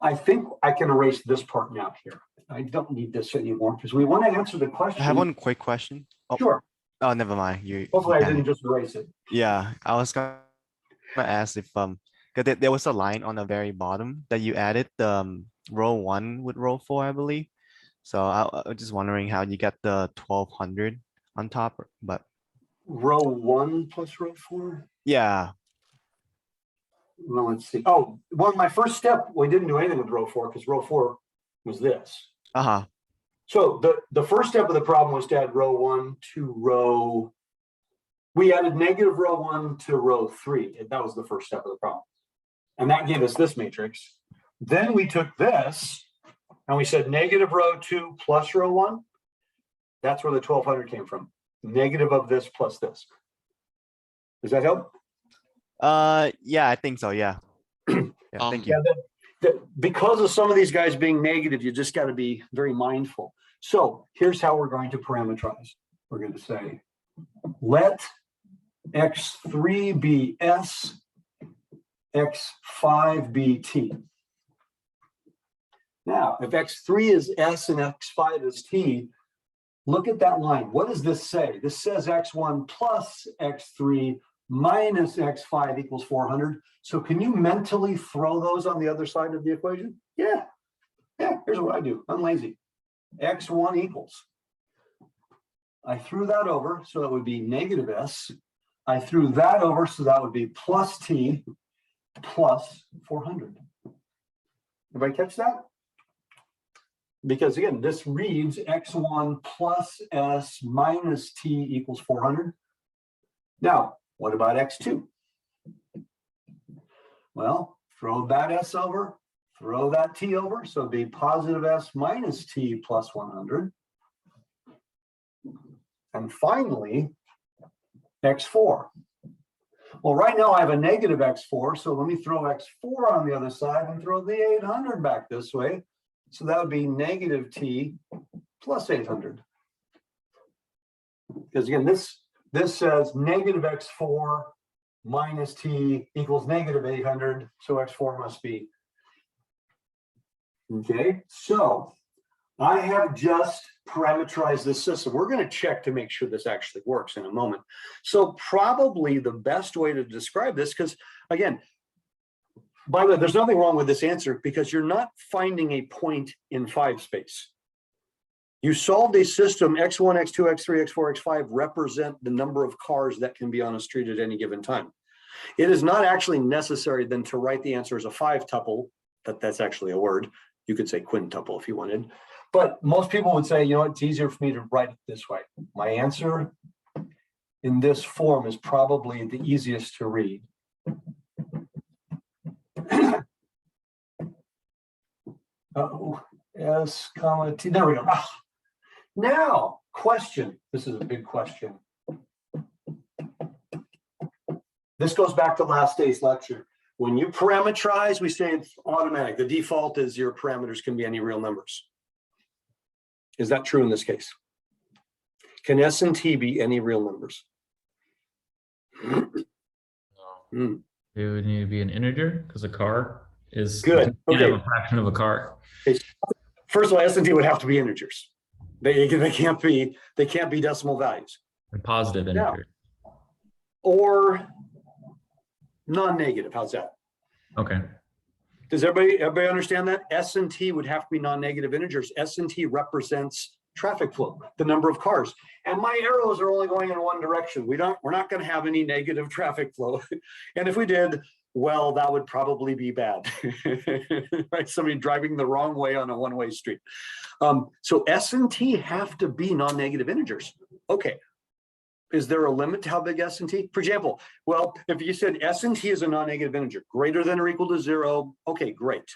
I think I can erase this part now here. I don't need this anymore because we want to answer the question. I have one quick question. Oh, Sure. oh, never mind. Hopefully I can. didn't just erase it. Yeah, I was gonna ask if because there was a line on the very bottom that you added row 1 with row 4, I believe. So I was just wondering how you get the 1200 on top, but Row 1 plus row 4? yeah. Well, let's see. Oh, well, my first step, we didn't do anything with row 4 because row 4 was this. Uh-huh. So the first step of the problem was to add row 1 to row. We added negative row 1 to row 3. And that was the first step of the problem. And that gave us this matrix. Then we took this and we said negative row 2 plus row 1. That's where the 1200 came from. Negative of this plus this. Does that help? Yeah, I think so. Yeah. Yeah, thank you. Because of some of these guys being negative, you just got to be very mindful. So here's how we're going to parameterize. We're going to say, let x3 be s, x5 be t. Now, if x3 is s and x5 is t, look at that line. What does this say? This says x1 plus x3 minus x5 equals 400. So can you mentally throw those on the other side of the equation? Yeah. Here's what I do. I'm lazy. x1 equals. I threw that over, so that would be negative s. I threw that over, so that would be plus t plus 400. Everybody catch that? Because again, this reads x1 plus s minus t equals 400. Now, what about x2? Well, throw that s over, throw that t over, so it'd be positive s minus t plus 100. And finally, x4. Well, right now I have a negative x4, so let me throw x4 on the other side and throw the 800 back this way. So that would be negative t plus 800. Because again, this says negative x4 minus t equals negative 800. So x4 must be. Okay, so I have just parameterized this system. We're going to check to make sure this actually works in a moment. So probably the best way to describe this, because again, by the way, there's nothing wrong with this answer because you're not finding a point in 5 space. You solved a system, x1, x2, x3, x4, x5 represent the number of cars that can be on a street at any given time. It is not actually necessary then to write the answer as a 5 tuple, that's actually a word. You could say quintuple if you wanted. But most people would say, you know, it's easier for me to write it this way. My answer in this form is probably the easiest to read. S comma t, there we go. Now, question. This is a big question. This goes back to last day's lecture. When you parameterize, we say it's automatic. The default is your parameters can be any real numbers. Is that true in this case? Can S and T be any real numbers? Hmm. It would need to be an integer because a car is Good. You can't Okay. have a fraction of a car. First of all, S and T would have to be integers. They can't be decimal values. A positive integer. Or non-negative. How's that? Okay. Does everybody understand that? S and T would have to be non-negative integers. S and T represents traffic flow, the number of cars. And my arrows are only going in one direction. We're not going to have any negative traffic flow. And if we did, well, that would probably be bad. Right? Somebody driving the wrong way on a one-way street. So S and T have to be non-negative integers. Okay. Is there a limit to how big S and T? For example, well, if you said S and T is a non-negative integer, greater than or equal to 0, okay, great.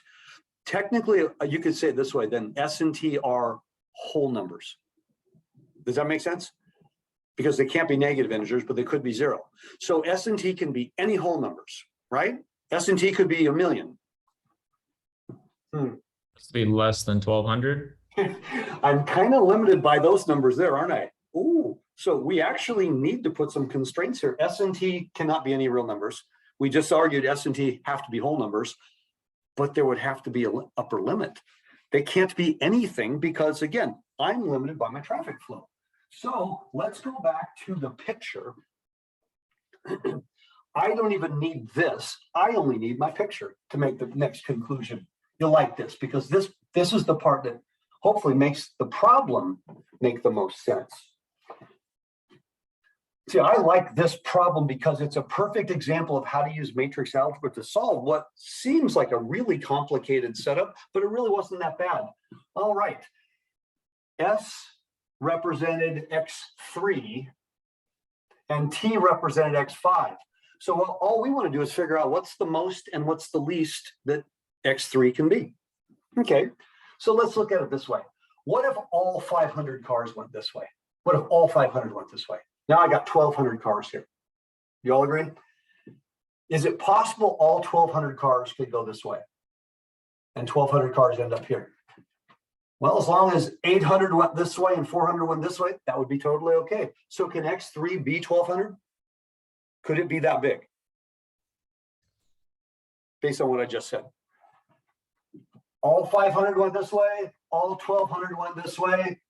Technically, you could say it this way, then S and T are whole numbers. Does that make sense? Because they can't be negative integers, but they could be 0. So S and T can be any whole numbers, right? S and T could be 1,000,000. It's to be less than 1200. I'm kind of limited by those numbers there, aren't I? Ooh, so we actually need to put some constraints here. S and T cannot be any real numbers. We just argued S and T have to be whole numbers, but there would have to be an upper limit. They can't be anything because, again, I'm limited by my traffic flow. So let's go back to the picture. I don't even need this. I only need my picture to make the next conclusion. You'll like this because this is the part that hopefully makes the problem make the most sense. See, I like this problem because it's a perfect example of how to use matrix algebra to solve what seems like a really complicated setup, but it really wasn't that bad. All right. S represented X3 and T represented X5. So all we want to do is figure out what's the most and what's the least that X3 can be. Okay, so let's look at it this way. What if all 500 cars went this way? What if all 500 went this way? Now I got 1,200 cars here. You all agree? Is it possible all 1,200 cars could go this way and 1,200 cars end up here? Well, as long as 800 went this way and 400 went this way, that would be totally okay. So can X3 be 1,200? Could it be that big? Based on what I just said. All 500 went this way, all 1,200 went this way,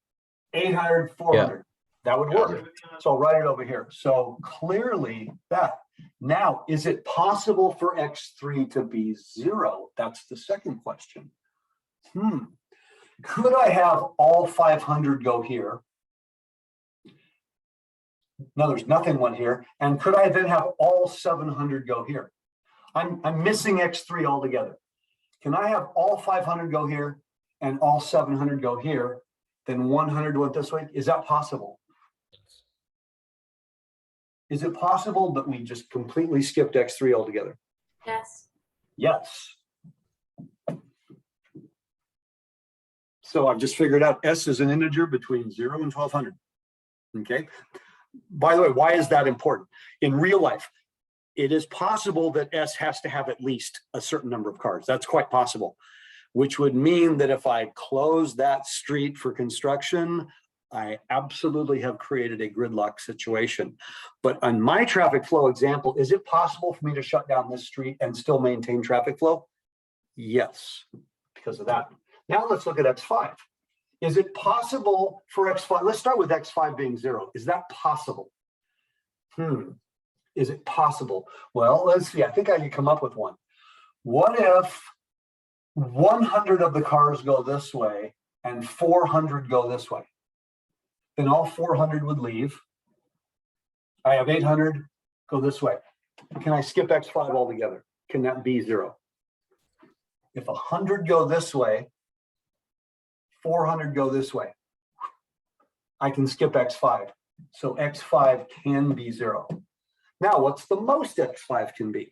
800, 400. Yeah. That would work. So I'll write it over here. So clearly that. Now, is it possible for X3 to be 0? That's the second question. Could I have all 500 go here? No, there's nothing went here. And could I then have all 700 go here? I'm missing X3 altogether. Can I have all 500 go here and all 700 go here? Then 100 went this way. Is that possible? Is it possible that we just completely skipped X3 altogether? Yes. Yes. So I've just figured out S is an integer between 0 and 1,200. Okay. By the way, why is that important? In real life, it is possible that S has to have at least a certain number of cars. That's quite possible, which would mean that if I close that street for construction, I absolutely have created a gridlock situation. But on my traffic flow example, is it possible for me to shut down this street and still maintain traffic flow? Yes, because of that. Now let's look at X5. Is it possible for X5? Let's start with X5 being 0. Is that possible? Is it possible? Well, let's see. I think I can come up with one. What if 100 of the cars go this way and 400 go this way? Then all 400 would leave. I have 800 go this way. Can I skip X5 altogether? Can that be 0? If 100 go this way, 400 go this way, I can skip X5. So X5 can be 0. Now, what's the most X5 can be?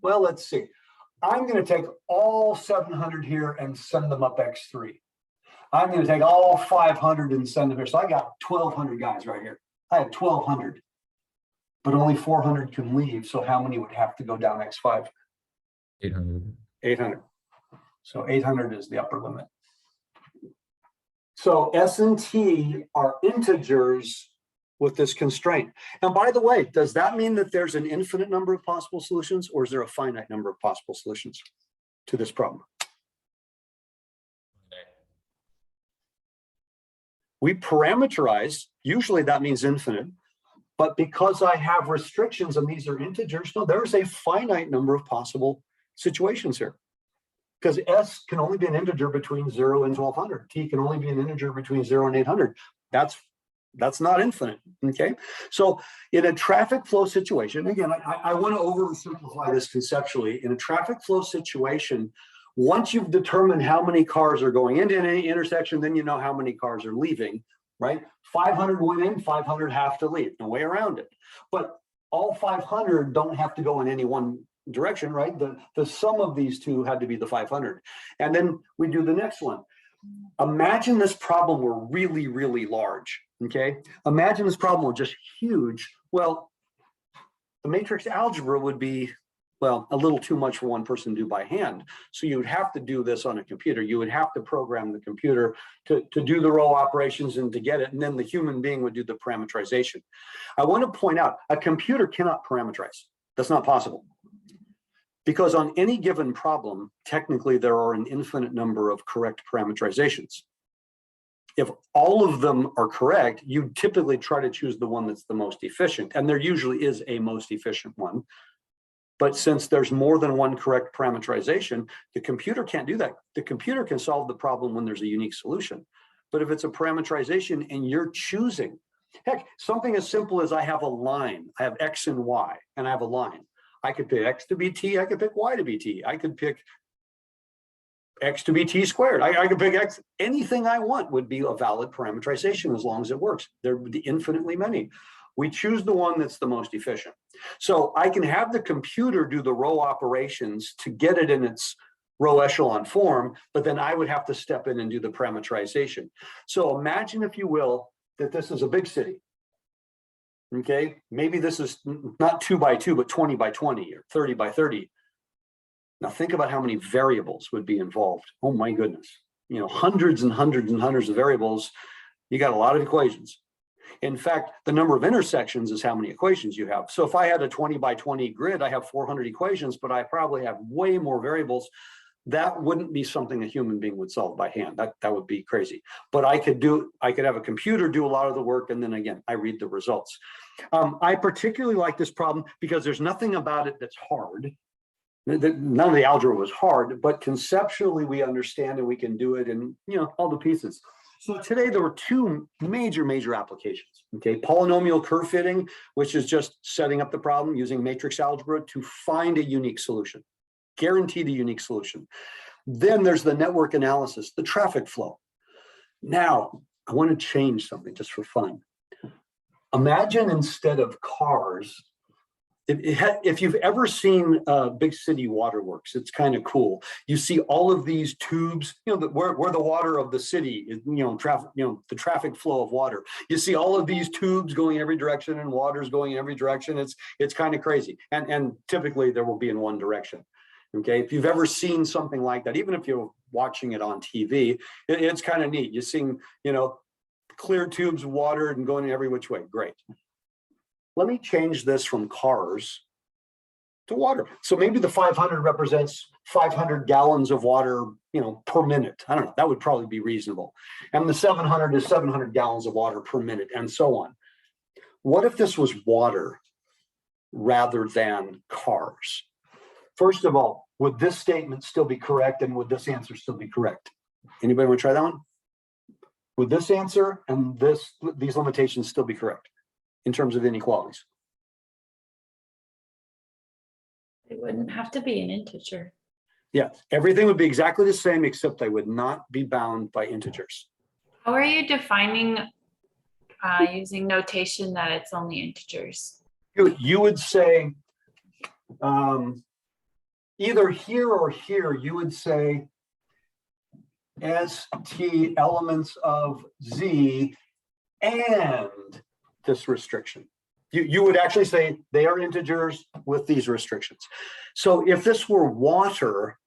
Well, let's see. I'm going to take all 700 here and send them up X3. I'm going to take all 500 and send them here. So I got 1,200 guys right here. I have 1,200. but only 400 can leave. So how many would have to go down x5? 800. 800. So 800 is the upper limit. So S and T are integers with this constraint. And by the way, does that mean that there's an infinite number of possible solutions, or is there a finite number of possible solutions to this problem? We parameterize, usually that means infinite, but because I have restrictions and these are integers, no, there's a finite number of possible situations here. Because S can only be an integer between 0 and 1200. T can only be an integer between 0 and 800. That's not infinite, okay? So in a traffic flow situation, again, I want to oversimplify this conceptually. In a traffic flow situation, once you've determined how many cars are going into any intersection, then you know how many cars are leaving, right? 500 went in, 500 have to leave, no way around it. But all 500 don't have to go in any one direction, right? The sum of these two had to be the 500. And then we do the next one. Imagine this problem were really, really large, okay? Imagine this problem were just huge. Well, the matrix algebra would be, well, a little too much for one person to do by hand. So you would have to do this on a computer. You would have to program the computer to do the row operations and to get it. And then the human being would do the parameterization. I want to point out, a computer cannot parameterize. That's not possible. Because on any given problem, technically there are an infinite number of correct parameterizations. If all of them are correct, you typically try to choose the one that's the most efficient. And there usually is a most efficient one. But since there's more than one correct parameterization, the computer can't do that. The computer can solve the problem when there's a unique solution. But if it's a parameterization and you're choosing, heck, something as simple as I have a line, I have X and Y, and I have a line. I could pick X to be T, I could pick Y to be T, I could pick X to be T squared. I could pick X, anything I want would be a valid parameterization as long as it works. There would be infinitely many. We choose the one that's the most efficient. So I can have the computer do the row operations to get it in its row echelon form, but then I would have to step in and do the parameterization. So imagine, if you will, that this is a big city. Okay, maybe this is not 2 by 2, but 20 by 20 or 30 by 30. Now think about how many variables would be involved. Oh my goodness, you know, hundreds and hundreds and hundreds of variables. You got a lot of equations. In fact, the number of intersections is how many equations you have. So if I had a 20 by 20 grid, I have 400 equations, but I probably have way more variables. That wouldn't be something a human being would solve by hand. That would be crazy. But I could have a computer do a lot of the work, and then again, I read the results. I particularly like this problem because there's nothing about it that's hard. None of the algebra was hard, but conceptually we understand and we can do it in, you know, all the pieces. So today there were two major applications. Okay, polynomial curve fitting, which is just setting up the problem using matrix algebra to find a unique solution. Guarantee the unique solution. Then there's the network analysis, the traffic flow. Now, I want to change something just for fun. Imagine instead of cars, if you've ever seen big city waterworks, it's kind of cool. You see all of these tubes, you know, where the water of the city is, the traffic flow of water. You see all of these tubes going every direction and water's going in every direction. It's kind of crazy. And typically there will be in one direction. Okay, if you've ever seen something like that, even if you're watching it on TV, it's kind of neat. You're seeing, you know, clear tubes of water and going every which way. Great. Let me change this from cars to water. So maybe the 500 represents 500 gallons of water, you know, per minute. I don't know, that would probably be reasonable. And the 700 is 700 gallons of water per minute, and so on. What if this was water rather than cars? First of all, would this statement still be correct, and would this answer still be correct? Anybody want to try that one? Would this answer and these limitations still be correct in terms of inequalities? It wouldn't have to be an integer. Yeah, everything would be exactly the same, except they would not be bound by integers. How are you defining using notation that it's only integers? You would say, either here or here, you would say ST elements of Z and this restriction. You would actually say they are integers with these restrictions. So if this were water,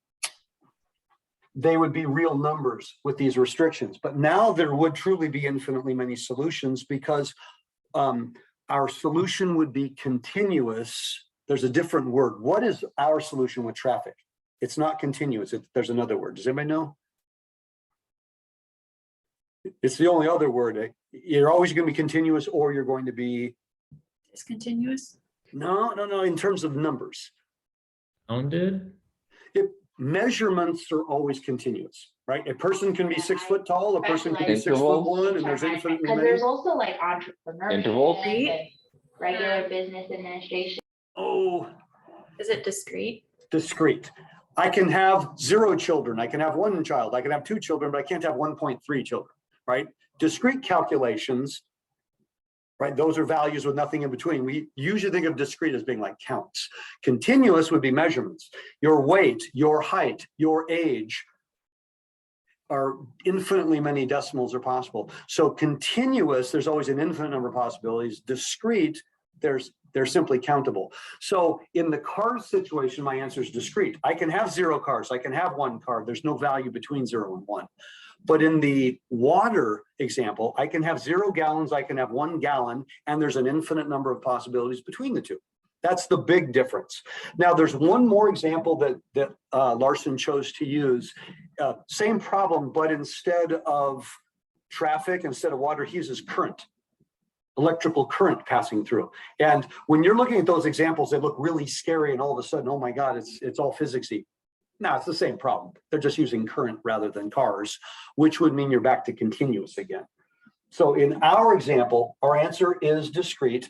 they would be real numbers with these restrictions. But now there would truly be infinitely many solutions because our solution would be continuous. There's a different word. What is our solution with traffic? It's not continuous. There's another word. Does anybody know? It's the only other word. You're always going to be continuous, or you're going to be Discontinuous? no. In terms of numbers, Bounded? measurements are always continuous, right? A person can be 6 foot tall, a person can be Intervals. 6'1", and there's infinitely Because many. there's also like entrepreneur Intervals. business and regular business administration. Oh, Is it discrete? discrete. I can have 0 children. I can have 1 child. I can have 2 children, but I can't have 1.3 children, right? Discrete calculations, right? Those are values with nothing in between. We usually think of discrete as being like counts. Continuous would be measurements. Your weight, your height, your age are infinitely many decimals are possible. So continuous, there's always an infinite number of possibilities. Discrete, they're simply countable. So in the car situation, my answer is discrete. I can have 0 cars. I can have 1 car. There's no value between 0 and 1. But in the water example, I can have 0 gallons, I can have 1 gallon, and there's an infinite number of possibilities between the two. That's the big difference. Now, there's one more example that Larson chose to use. Same problem, but instead of traffic, instead of water, he uses current, electrical current passing through. And when you're looking at those examples, they look really scary, and all of a sudden, oh my God, it's all physicsy. No, it's the same problem. They're just using current rather than cars, which would mean you're back to continuous again. So in our example, our answer is discrete.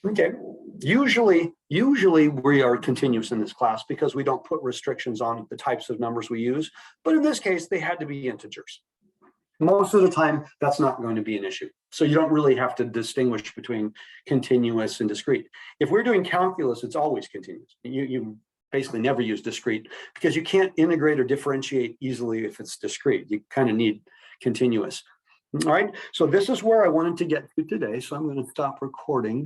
Okay, usually we are continuous in this class because we don't put restrictions on the types of numbers we use. But in this case, they had to be integers. Most of the time, that's not going to be an issue. So you don't really have to distinguish between continuous and discrete. If we're doing calculus, it's always continuous. You basically never use discrete because you can't integrate or differentiate easily if it's discrete. You kind of need continuous. All right, so this is where I wanted to get to today. So I'm going to stop recording